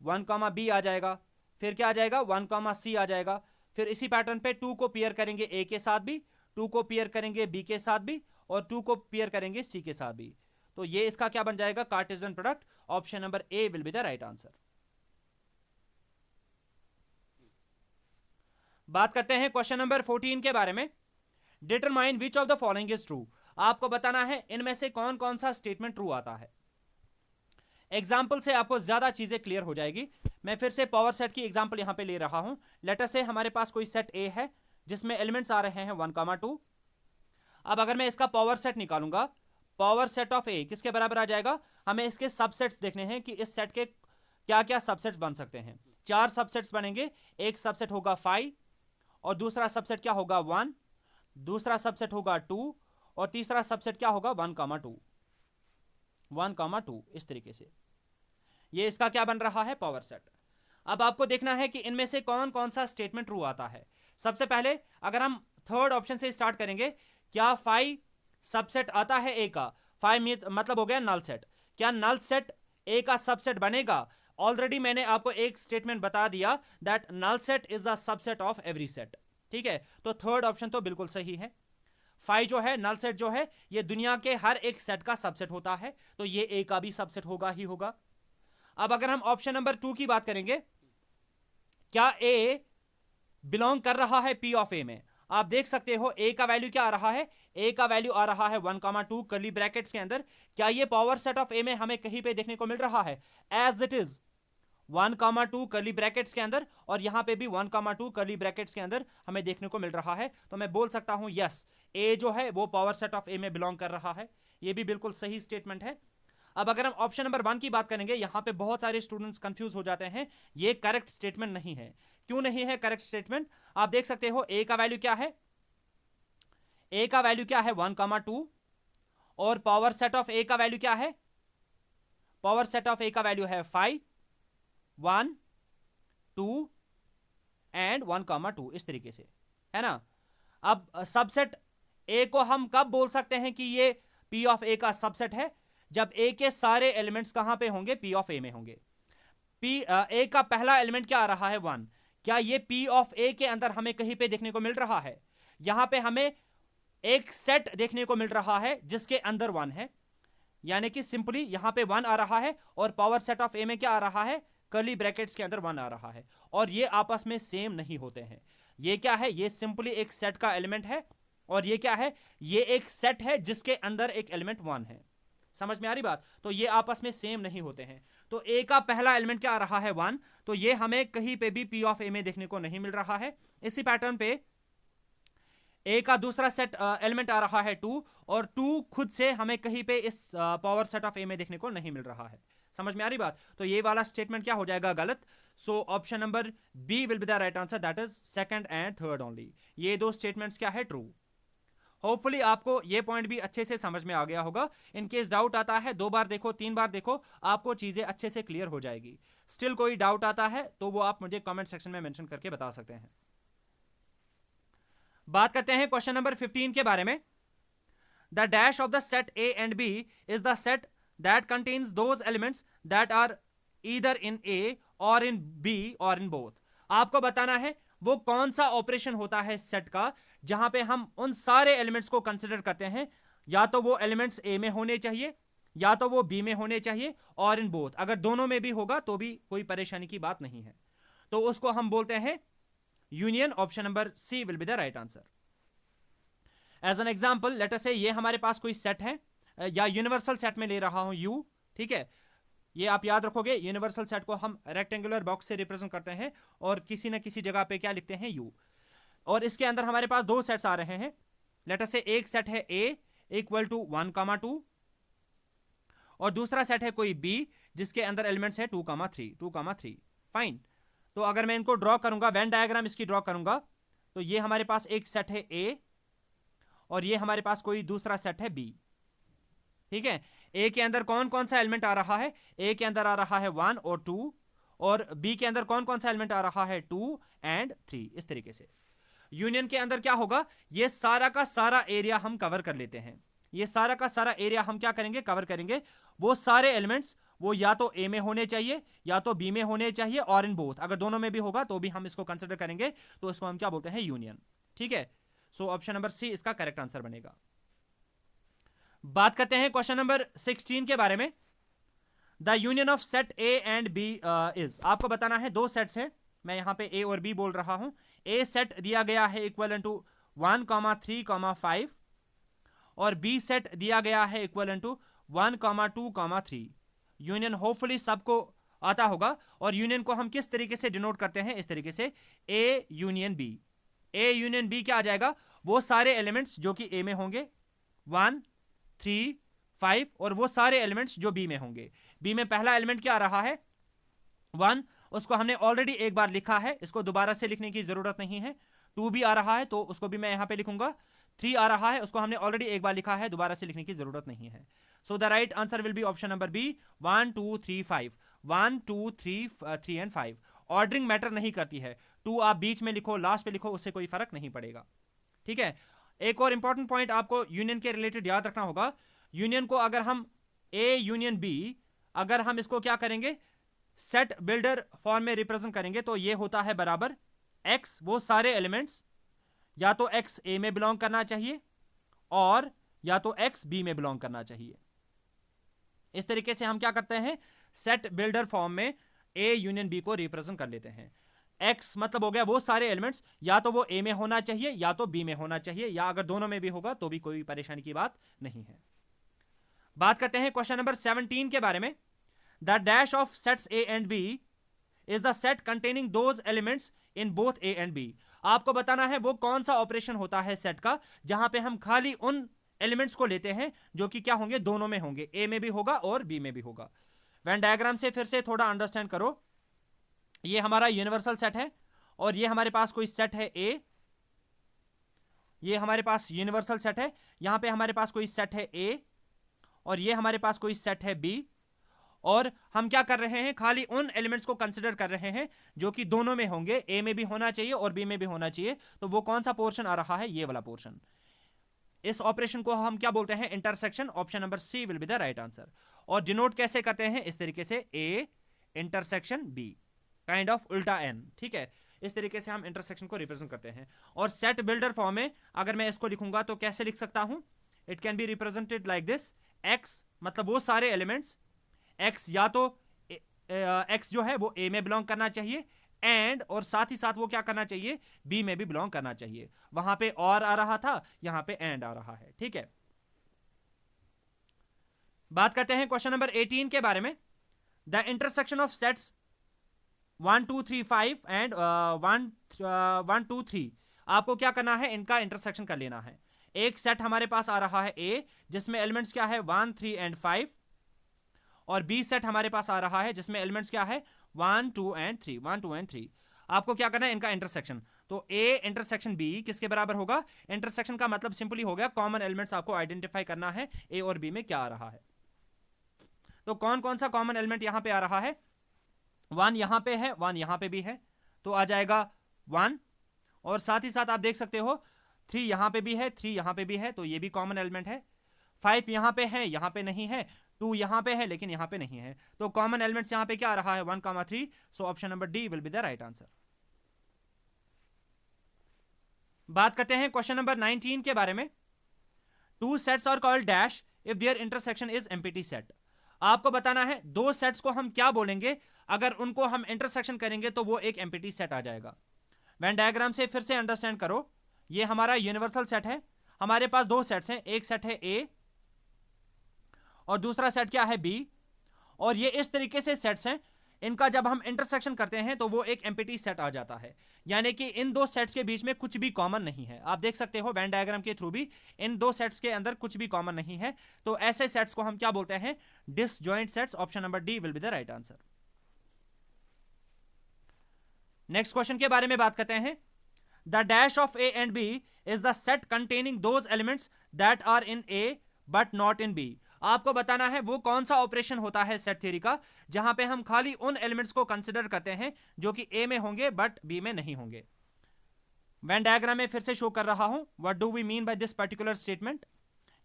1, B आ जाएगा। फिर क्या आ जाएगा? 1, C आ जाएगा। फिर इसी पैटर्न पे 2 को पेयर करेंगे A के साथ भी, 2 को पेयर करेंगे B के साथ भी, और 2 को पेयर करेंगे C के साथ भी। तो ये इसका क्या बन जाएगा? Cartesian product. Option number A will be the right answer. बात करते हैं क्वेश्चन नंबर 14 के बारे में। Determine which of the following is true. आपको बताना है इनमें से कौन कौन सा स्टेटमेंट ट्रू आता है। एग्जाम्पल से आपको ज्यादा चीजें क्लियर हो जाएगी। मैं फिर से पावर सेट की एग्जाम्पल यहां पे ले रहा हूं। लेटर से हमारे पास कोई सेट ए है जिसमें एलिमेंट्स आ रहे हैं 1, 2। अब अगर मैं इसका पावर सेट निकालूंगा, पावर सेट ऑफ ए किसके बराबर आ जाएगा? हमें इसके सबसेट्स देखने हैं कि इस सेट के क्या क्या सबसेट्स बन सकते हैं। 4 सबसेट्स बनेंगे। एक सबसेट होगा 5, और दूसरा सबसेट क्या होगा? 1, दूसरा सबसेट होगा 2, और तीसरा सबसेट क्या होगा? 1, 2, 1, 2। इस तरीके से ये इसका क्या बन रहा है? Power set. अब आपको देखना है कि इनमें से कौन कौन सा स्टेटमेंट ट्रू आता है। सबसे पहले अगर हम थर्ड ऑप्शन से स्टार्ट करेंगे, क्या 5 सबसेट आता है ए का? 5 मतलब हो गया नल सेट। क्या नल सेट ए का सबसेट बनेगा? ऑलरेडी मैंने आपको एक स्टेटमेंट बता दिया that null set is a subset of every set. ठीक है, तो थर्ड ऑप्शन तो बिल्कुल सही है। 5 जो है, नल सेट जो है, ये दुनिया के हर एक सेट का सबसेट होता है, तो ये ए का भी सबसेट होगा ही होगा। अब अगर हम ऑप्शन नंबर 2 की बात करेंगे, क्या ए बिलोंग कर रहा है पी ऑफ ए में? आप देख सकते हो ए का वैल्यू क्या आ रहा है? ए का वैल्यू आ रहा है 1, 2 कर्ली ब्रैकेट्स के अंदर। क्या ये पावर सेट ऑफ ए में हमें कहीं पे देखने को मिल रहा है? As it is 1,2 curly brackets के अंदर, और यहां पे भी 1,2 कर्ली ब्रैकेट्स के अंदर हमें देखने को मिल रहा है। तो मैं बोल सकता हूं यस, ए जो है वो पावर सेट ऑफ ए में बिलोंग कर रहा है। ये भी बिल्कुल सही स्टेटमेंट है। अब अगर हम ऑप्शन नंबर 1 की बात करेंगे, यहां पे बहुत सारे स्टूडेंट्स कंफ्यूज हो जाते हैं, ये करेक्ट स्टेटमेंट नहीं है। क्यों नहीं है करेक्ट स्टेटमेंट? आप देख सकते हो ए का वैल्यू क्या है, ए का वैल्यू क्या है 1,2, और पावर सेट ऑफ ए का वैल्यू क्या है, पावर सेट ऑफ ए का वैल्यू है 5, 1, 2 एंड 1,2, इस तरीके से, है ना। अब सबसेट ए को हम कब बोल सकते हैं कि ये पी ऑफ ए का सबसेट है? जब ए के सारे एलिमेंट्स कहां पे होंगे, पी ऑफ ए में होंगे। पी ए का पहला एलिमेंट क्या आ रहा है 1, क्या ये पी ऑफ ए के अंदर हमें कहीं पे देखने को मिल रहा है? यहां पे हमें एक सेट देखने को मिल रहा है जिसके अंदर 1 है, यानी कि सिंपली यहां पे 1 आ रहा है, और पावर सेट ऑफ ए में क्या आ रहा है, कर्ली ब्रैकेट्स के अंदर 1 आ रहा है, और ये आपस में सेम नहीं होते हैं। ये क्या है, ये सिंपली एक सेट का एलिमेंट है, और ये क्या है, ये एक सेट है जिसके अंदर एक एलिमेंट 1 है। समझ में आ रही बात? तो ये आपस में सेम नहीं होते हैं। तो ए का पहला एलिमेंट क्या आ रहा है 1, तो ये हमें कहीं पे भी पी ऑफ ए में देखने को नहीं मिल रहा है। इसी पैटर्न पे ए का दूसरा सेट एलिमेंट आ रहा है 2, और 2 खुद से हमें कहीं पे इस पावर सेट ऑफ ए में देखने को नहीं मिल रहा है। समझ में आ रही बात? तो ये वाला स्टेटमेंट क्या हो जाएगा, गलत। So option number B will be the right answer, that is second and third only. ये दो स्टेटमेंट्स क्या है, ट्रू। होपफुली आपको ये पॉइंट भी अच्छे से समझ में आ गया होगा। इन केस डाउट आता है, 2 बार देखो, 3 बार देखो, आपको चीजें अच्छे से क्लियर हो जाएगी। स्टिल कोई डाउट आता है तो वो आप मुझे कमेंट सेक्शन में मेंशन करके बता सकते हैं। बात करते हैं क्वेश्चन नंबर 15 के बारे में। The dash of the set A and B is the set that contains those elements that are either in A और इन बी और इन बोथ। आपको बताना है वो कौन सा ऑपरेशन होता है सेट का जहां पे हम उन सारे एलिमेंट्स को कंसिडर करते हैं, या तो वो एलिमेंट्स ए में होने चाहिए, या तो वो बी में होने चाहिए, और इन बोथ। अगर दोनों में भी होगा तो भी कोई परेशानी की बात नहीं है, तो उसको हम बोलते हैं union. Option number C will be the right answer. As an example let us say ये हमारे पास कोई सेट है, या यूनिवर्सल सेट में ले रहा हूं यू, ठीक है। ये आप याद रखोगे, यूनिवर्सल सेट को हम रेक्टेंगुलर बॉक्स से रिप्रेजेंट करते हैं, और किसी ना किसी जगह पे क्या लिखते हैं, यू। और इसके अंदर हमारे पास 2 सेट्स आ रहे हैं। लेट अस से एक सेट है ए इक्वल टू 1,2, और दूसरा सेट है कोई बी जिसके अंदर एलिमेंट्स है 2,3। फाइन। तो अगर मैं इनको ड्रॉ करूंगा, वेन डायग्राम इसकी ड्रॉ करूंगा, तो ये हमारे पास एक सेट है ए, और ये हमारे पास कोई दूसरा सेट है बी, ठीक है। ए के अंदर कौन कौन सा एलिमेंट आ रहा है, ए के अंदर आ रहा है 1 और 2, और बी के अंदर कौन कौन सा एलिमेंट आ रहा है 2 एंड 3, इस तरीके से। यूनियन के अंदर क्या होगा, ये सारा का सारा एरिया हम कवर कर लेते हैं। ये सारा का सारा एरिया हम क्या करेंगे, कवर करेंगे। वो सारे एलिमेंट्स वो या तो ए में होने चाहिए, या तो बी में होने चाहिए, और इन बोथ। अगर दोनों में भी होगा तो भी हम इसको कंसिडर करेंगे, तो इसको हम क्या बोलते हैं, यूनियन, ठीक है। सो ऑप्शन नंबर सी इसका करेक्ट आंसर बनेगा। बात करते हैं क्वेश्चन नंबर 16 के बारे में। The union of set A and B is. आपको बताना है 2 सेट्स है, मैं यहां पे ए और बी बोल रहा हूं। ए सेट दिया गया है इक्वल टू 1,3,5, और बी सेट दिया गया है इक्वल टू 1,2,3। यूनियन होपफुली सबको आता होगा, और यूनियन को हम किस तरीके से डिनोट करते हैं, इस तरीके से, A union B. A union B क्या आ जाएगा, वो सारे एलिमेंट्स जो कि ए में होंगे 1, 3, 5, और वो सारे एलिमेंट्स जो बी में होंगे। बी में पहला एलिमेंट क्या आ रहा है 1, उसको हमने ऑलरेडी एक बार लिखा है, इसको दोबारा से लिखने की जरूरत नहीं है। 2 भी आ रहा है तो उसको भी मैं यहां पे लिखूंगा। 3 आ रहा है, उसको हमने ऑलरेडी एक बार लिखा है, दोबारा से लिखने की जरूरत नहीं है। So the right answer will be option number B, 1, 2, 3, 5। 1, 2, 3 and 5। Ordering matter नहीं करती है, 2 आप बीच में लिखो, लास्ट पे लिखो, उससे कोई फर्क नहीं पड़ेगा, ठीक है। एक और इंपॉर्टेंट पॉइंट आपको यूनियन के रिलेटेड याद रखना होगा। यूनियन को अगर हम ए यूनियन बी, अगर हम इसको क्या करेंगे, सेट बिल्डर फॉर्म में रिप्रेजेंट करेंगे, तो ये होता है बराबर एक्स, वो सारे एलिमेंट्स या तो एक्स ए में बिलोंग करना चाहिए, और या तो एक्स बी में बिलोंग करना चाहिए। इस तरीके से हम क्या करते हैं, सेट बिल्डर फॉर्म में ए यूनियन बी को रिप्रेजेंट कर लेते हैं। एक्स मतलब हो गया वो सारे एलिमेंट्स, या तो वो ए में होना चाहिए या तो बी में होना चाहिए, या अगर दोनों में भी होगा तो भी कोई परेशानी की बात नहीं है। बात करते हैं क्वेश्चन नंबर 17 के बारे में। The dash of sets A and B is the set containing those elements in both A and B. आपको बताना है वो कौन सा ऑपरेशन होता है सेट का जहां पे हम खाली उन एलिमेंट्स को लेते हैं जो कि क्या होंगे, दोनों में होंगे, ए में भी होगा और बी में भी होगा। वेन डायग्राम से फिर से थोड़ा अंडरस्टैंड करो। ये हमारा यूनिवर्सल सेट है और ये हमारे पास कोई सेट है ए, ये हमारे पास यूनिवर्सल सेट है, यहां पे हमारे पास कोई सेट है ए और ये हमारे पास कोई सेट है बी, और हम क्या कर रहे हैं, खाली उन एलिमेंट्स को कंसिडर कर रहे हैं जो कि दोनों में होंगे, ए में भी होना चाहिए और बी में भी होना चाहिए। तो वो कौन सा पोर्शन आ रहा है, ये वाला पोर्शन। इस ऑपरेशन को हम क्या बोलते हैं, intersection. Option number C will be the right answer. और डिनोट कैसे करते हैं, इस तरीके से, A intersection B, kind of उल्टा एन, ठीक है। इस तरीके से हम इंटरसेक्शन को रिप्रेजेंट करते हैं। और सेट बिल्डर फॉर्म में अगर मैं इसको लिखूंगा तो कैसे लिख सकता हूं, it can be represented like this. X मतलब वो सारे एलिमेंट्स, एक्स या तो एक्स जो है वो ए में बिलोंग करना चाहिए, एंड और साथ ही साथ वो क्या करना चाहिए, बी में भी बिलोंग करना चाहिए। वहां पे और आ रहा था, यहां पे एंड आ रहा है, ठीक है। बात करते हैं क्वेश्चन नंबर 18 के बारे में। The intersection of sets 1 2 3 5 and 1 2 3, आपको क्या करना है, इनका इंटरसेक्शन कर लेना है। एक सेट हमारे पास आ रहा है ए जिसमें एलिमेंट्स क्या है 1 3 एंड 5, और बी सेट हमारे पास आ रहा है जिसमें एलिमेंट्स क्या है 1 2 एंड 3, 1 2 एंड 3। आपको क्या करना है, इनका इंटरसेक्शन। तो ए इंटरसेक्शन बी किसके बराबर होगा, इंटरसेक्शन का मतलब सिंपली हो गया कॉमन एलिमेंट्स आपको आइडेंटिफाई करना है, ए और बी में क्या आ रहा है। तो कौन कौन सा कॉमन एलिमेंट यहां पे आ रहा है, 1 यहां पे है, 1 यहां पे भी है, तो आ जाएगा 1। और साथ ही साथ आप देख सकते हो 3 यहां पे भी है, 3 यहां पे भी है, तो ये भी कॉमन एलिमेंट है। 5 यहां पे है, यहां पे नहीं है। 2 यहां पे है लेकिन यहां पे नहीं है। तो कॉमन एलिमेंट्स यहां पे क्या आ रहा है, 1 3। So option number D will be the right answer. बात करते हैं क्वेश्चन नंबर 19 के बारे में। Two sets are called dash if their intersection is empty set. आपको बताना है दो सेट्स को हम क्या बोलेंगे अगर उनको हम इंटरसेक्शन करेंगे तो वो एक एम्प्टी सेट आ जाएगा। वेन डायग्राम से फिर से अंडरस्टैंड करो। ये हमारा यूनिवर्सल सेट है, हमारे पास दो सेट्स हैं, एक सेट है ए और दूसरा सेट क्या है बी। और ये इस तरीके से सेट्स हैं, इनका जब हम इंटरसेक्शन करते हैं तो वो एक एम्प्टी सेट आ जाता है, यानी कि इन दो सेट्स के बीच में कुछ भी कॉमन नहीं है। आप देख सकते हो वेन डायग्राम के थ्रू भी इन दो सेट्स के अंदर कुछ भी कॉमन नहीं है। तो ऐसे सेट्स को हम क्या बोलते हैं, disjoint sets. Option number D will be the right answer. Next question के बारे में बात करते हैं। The dash of A and B is the set containing those elements that are in A but not in B. आपको बताना है वो कौन सा ऑपरेशन होता है सेट थ्योरी का जहां पे हम खाली उन एलिमेंट्स को कंसिडर करते हैं जो कि ए में होंगे बट बी में नहीं होंगे। वेन डायग्राम में फिर से शो कर रहा हूं what do we mean by this particular statement.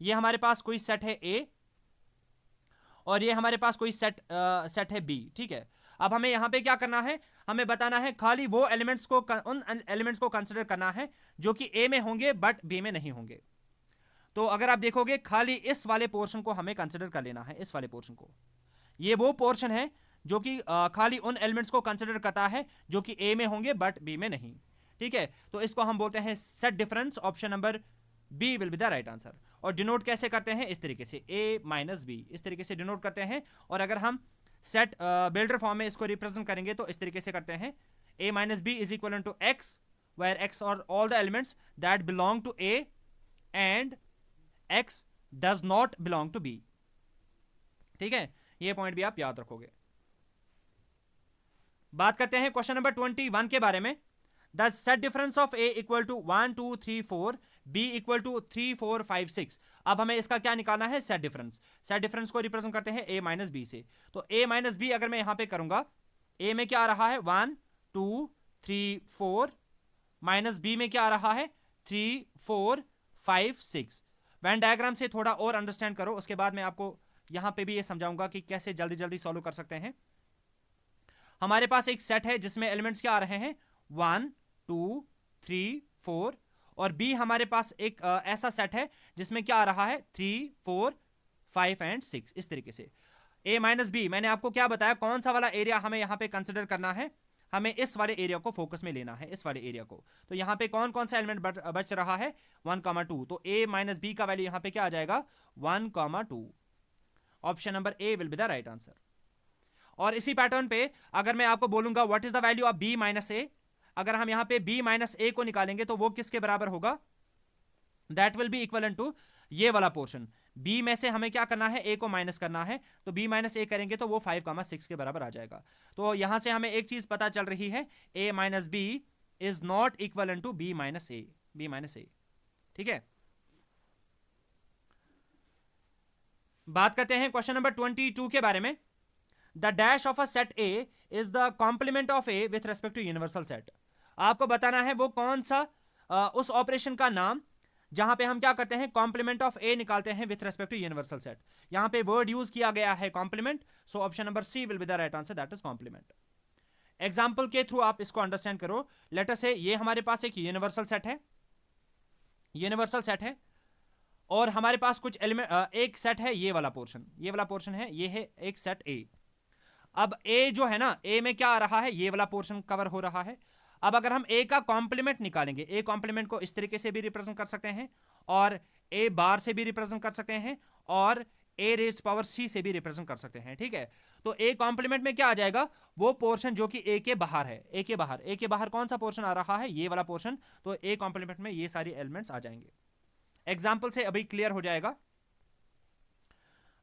ये हमारे पास कोई सेट है ए और ये हमारे पास कोई सेट है बी, ठीक है। अब हमें यहां पे क्या करना है, हमें बताना है खाली वो एलिमेंट्स को, उन एलिमेंट्स को कंसिडर करना है जो कि ए में होंगे बट बी में नहीं होंगे। तो अगर आप देखोगे खाली इस वाले पोर्शन को हमें कंसिडर कर लेना है, इस वाले पोर्शन को। ये वो पोर्शन है जो कि खाली उन एलिमेंट्स को कंसिडर करता है जो कि ए में होंगे बट बी में नहीं, ठीक है। तो इसको हम बोलते हैं set difference. Option number B will be the right answer. और डिनोट कैसे करते हैं, इस तरीके से, ए माइनस बी, इस तरीके से डिनोट करते हैं। और अगर हम सेट बिल्डर फॉर्म में इसको रिप्रेजेंट करेंगे तो इस तरीके से करते हैं, a minus B is equal to X, where x are all the elements that belong to a and x does not belong to b, ठीक है। ये पॉइंट भी आप याद रखोगे। बात करते हैं क्वेश्चन नंबर 21 के बारे में। The set difference of a equal to 1 2 3 4, b equal to 3 4 5 6। अब हमें इसका क्या निकालना है, सेट डिफरेंस। सेट डिफरेंस को रिप्रेजेंट करते हैं a माइनस बी से। तो a माइनस बी अगर मैं यहां पे करूंगा, a में क्या आ रहा है 1 2 3 4, माइनस b में क्या आ रहा है 3 4 5 6। वेन डायग्राम से थोड़ा और अंडरस्टैंड करो, उसके बाद मैं आपको यहां पे भी ये समझाऊंगा कि कैसे जल्दी जल्दी सॉल्व कर सकते हैं। हमारे पास एक सेट है जिसमें एलिमेंट्स क्या आ रहे हैं 1 2 3 4, और b हमारे पास एक ऐसा सेट है जिसमें क्या आ रहा है 3 4 5 एंड 6, इस तरीके से। a माइनस बी, मैंने आपको क्या बताया, कौन सा वाला एरिया हमें यहां पे कंसिडर करना है, हमें इस वाले एरिया को फोकस में लेना है, इस वाले एरिया को। तो यहां पे कौन कौन सा एलिमेंट बच रहा है 1 2, तो a माइनस बी का वैल्यू यहां पे क्या आ जाएगा 1 2। Option number A will be the right answer. और इसी पैटर्न पे अगर मैं आपको बोलूंगा what is the value of B minus A, अगर हम यहां पे b माइनस ए को निकालेंगे तो वो किसके बराबर होगा, that will be equivalent to ये वाला पोर्शन। b में से हमें क्या करना है, a को माइनस करना है, तो b माइनस ए करेंगे तो वो 5,6 के बराबर आ जाएगा। तो यहां से हमें एक चीज पता चल रही है, a minus B is not equivalent to b minus A. ठीक है, बात करते हैं क्वेश्चन नंबर 22 के बारे में। The dash of a set A is the complement of A with respect to universal set. आपको बताना है वो कौन सा उस ऑपरेशन का नाम जहां पे हम क्या करते हैं, कॉम्प्लीमेंट ऑफ ए निकालते हैं with respect to universal set. यहां पे वर्ड यूज किया गया है complement, so option number C will be the right answer, that is complement. Example के थ्रू आप इसको अंडरस्टैंड करो। लेट अस से ये हमारे पास एक यूनिवर्सल सेट है, और हमारे पास कुछ एलिमेंट, एक सेट है ये वाला पोर्शन है, ये है एक सेट ए। अब ए जो है ना, ए में क्या आ रहा है, ये वाला पोर्शन कवर हो रहा है। अब अगर हम ए का कॉम्प्लीमेंट निकालेंगे, ए कॉम्प्लीमेंट को इस तरीके से भी रिप्रेजेंट कर सकते हैं, और ए बार से भी रिप्रेजेंट कर सकते हैं, और ए रेज्ड पावर सी से भी रिप्रेजेंट कर सकते हैं। ठीक है, तो ए कॉम्प्लीमेंट में क्या आ जाएगा, वो पोर्शन जो कि ए के बाहर है। ए के बाहर कौन सा पोर्शन आ रहा है, ये वाला पोर्शन। तो ए कॉम्प्लीमेंट में ये सारी एलिमेंट्स आ जाएंगे। एग्जाम्पल से अभी क्लियर हो जाएगा।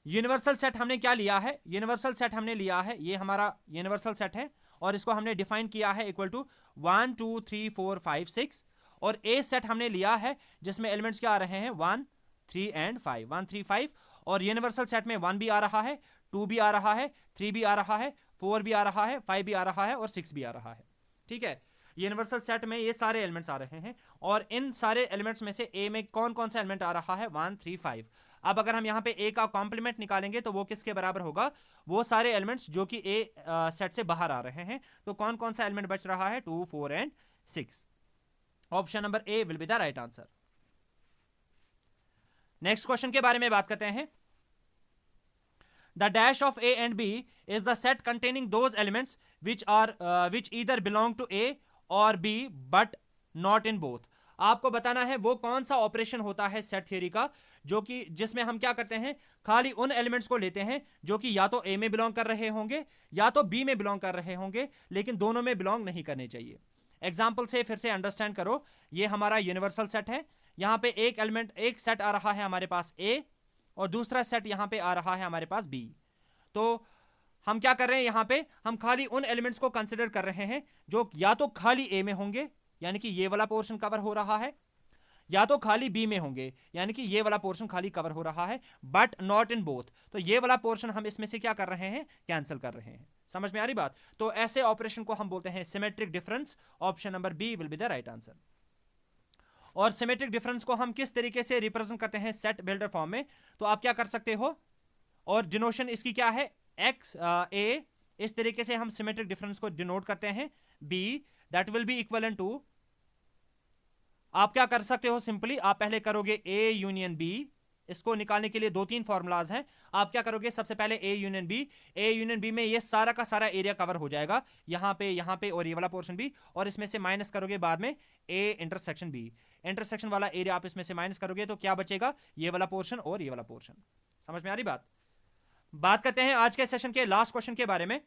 यूनिवर्सल सेट हमने क्या लिया है, यूनिवर्सल सेट हमने लिया है, ये हमारा यूनिवर्सल सेट है, और इसको हमने डिफाइन किया है इक्वल टू 1 2 3 4 5 6। और ए सेट हमने लिया है जिसमें एलिमेंट्स क्या आ रहे हैं, 1 3 एंड 5, 1 3 5। और यूनिवर्सल सेट में 1 भी आ रहा है, 2 भी आ रहा है, 3 भी आ रहा है, 4 भी आ रहा है, 5 भी आ रहा है, और 6 भी आ रहा है। ठीक है, यूनिवर्सल सेट में ये सारे एलिमेंट्स आ रहे हैं, और इन सारे एलिमेंट्स में से ए में कौन कौन सा एलिमेंट आ रहा है, 1 3 5। अब अगर हम यहाँ पे ए का कॉम्प्लीमेंट निकालेंगे तो वो किसके बराबर होगा, वो सारे एलिमेंट्स जो कि ए सेट से बाहर आ रहे हैं। तो कौन कौन सा एलिमेंट बच रहा है, 2 4 and 6। Option number A will be the right answer. Next question के बारे में बात करते हैं। The dash of A and B is the set containing those elements which either belong to A और B but not in both। आपको बताना है वो कौन सा ऑपरेशन होता है सेट थ्योरी का, जो कि जिसमें हम क्या करते हैं, खाली उन एलिमेंट्स को लेते हैं जो कि या तो ए में बिलोंग कर रहे होंगे या तो बी में बिलोंग कर रहे होंगे, लेकिन दोनों में बिलोंग नहीं करने चाहिए। एग्जाम्पल से फिर से अंडरस्टैंड करो। ये हमारा यूनिवर्सल सेट है, यहां पे एक एलिमेंट, एक सेट आ रहा है हमारे पास ए, और दूसरा सेट यहां पे आ रहा है हमारे पास बी। तो हम क्या कर रहे हैं, यहां पे हम खाली उन एलिमेंट्स को कंसिडर कर रहे हैं जो या तो खाली ए में होंगे, यानी कि ये वाला पोर्शन कवर हो रहा है, या तो खाली बी में होंगे, यानी कि ये वाला पोर्शन खाली कवर हो रहा है, बट नॉट इन बोथ। तो ये वाला पोर्शन हम इसमें से क्या कर रहे हैं, कैंसिल कर रहे हैं। समझ में आ रही बात। तो ऐसे ऑपरेशन को हम बोलते हैं symmetric difference. Option number B will be the right answer. और सिमेट्रिक डिफरेंस को हम किस तरीके से रिप्रेजेंट करते हैं सेट बिल्डर फॉर्म में, तो आप क्या कर सकते हो, और डिनोशन इसकी क्या है, एक्स ए, इस तरीके से हम सिमेट्रिक डिफरेंस को डिनोट करते हैं। B that will be equivalent to, आप क्या कर सकते हो, सिंपली आप पहले करोगे ए यूनियन बी। इसको निकालने के लिए 2-3 फॉर्मुलाज हैं। आप क्या करोगे, सबसे पहले A union B, A union B में ये सारा का सारा एरिया कवर हो जाएगा, यहां पे और ये वाला पोर्शन भी, और इसमें से माइनस करोगे बाद में ए इंटरसेक्शन बी, इंटरसेक्शन वाला एरिया आप इसमें से माइनस करोगे तो क्या बचेगा, ये वाला पोर्शन और ये वाला पोर्शन। समझ में आ रही बात करते हैं आज के सेशन के लास्ट क्वेश्चन के बारे में।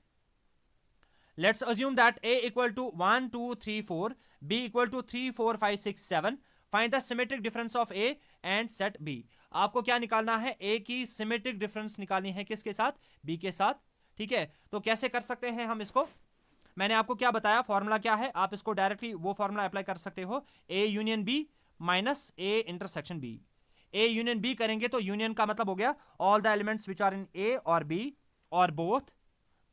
Let's assume that a equal to 1 2 3 4, b equal to 3 4 5 6 7। Find the symmetric difference of a and set b। आपको क्या निकालना है, a की सिमेट्रिक डिफरेंस निकालनी है किसके साथ, b के साथ। ठीक है, तो कैसे कर सकते हैं हम इसको, मैंने आपको क्या बताया, फॉर्मूला क्या है, आप इसको डायरेक्टली वो फॉर्मूला अप्लाई कर सकते हो, a union b minus a intersection b। A union B करेंगे तो यूनियन का मतलब हो गया all the elements which are in A और बी और बोथ।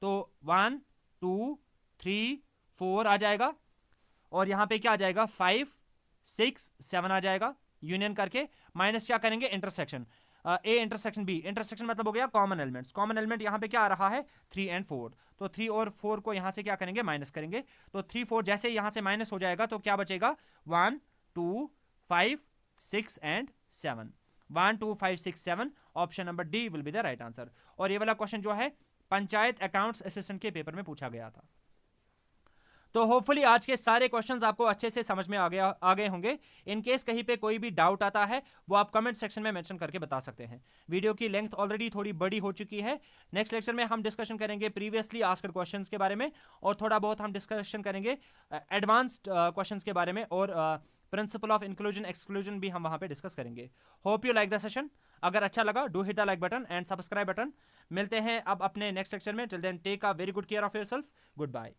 तो 1 2 3 4 आ जाएगा, और यहां पे क्या आ जाएगा, 5 6 7 आ जाएगा। यूनियन करके माइनस क्या करेंगे, intersection, A intersection B, intersection मतलब हो गया कॉमन एलिमेंट्स। कॉमन एलिमेंट यहां पे क्या आ रहा है, 3 एंड 4। तो 3 और 4 को यहां से क्या करेंगे, माइनस करेंगे। तो 3 4 जैसे यहां से माइनस हो जाएगा तो क्या बचेगा, 1 2 5 6 and 7। 1 2 5 6 7, option number D will be the right answer. और ये वाला क्वेश्चन जो है पंचायत अकाउंट्स असिस्टेंट के पेपर में पूछा गया था। तो होपफुली आज के सारे क्वेश्चंस आपको अच्छे से समझ में आ गए होंगे। इन केस कहीं पे कोई भी डाउट आता है वो आप कमेंट सेक्शन में मेंशन करके बता सकते हैं। वीडियो की लेंथ ऑलरेडी थोड़ी बड़ी हो चुकी है। नेक्स्ट लेक्चर में हम डिस्कशन करेंगे प्रीवियसली आस्क्ड क्वेश्चंस के बारे में, और थोड़ा बहुत हम डिस्कशन करेंगे एडवांस्ड क्वेश्चंस के बारे में, और प्रिंसिपल ऑफ इंक्लूजन एक्सक्लूजन भी हम वहां पे डिस्कस करेंगे। Hope you like the session. अगर अच्छा लगा do hit the like button and subscribe button. मिलते हैं अब अपने नेक्स्ट लेक्चर में। Till then take a very good care of yourself. Good bye.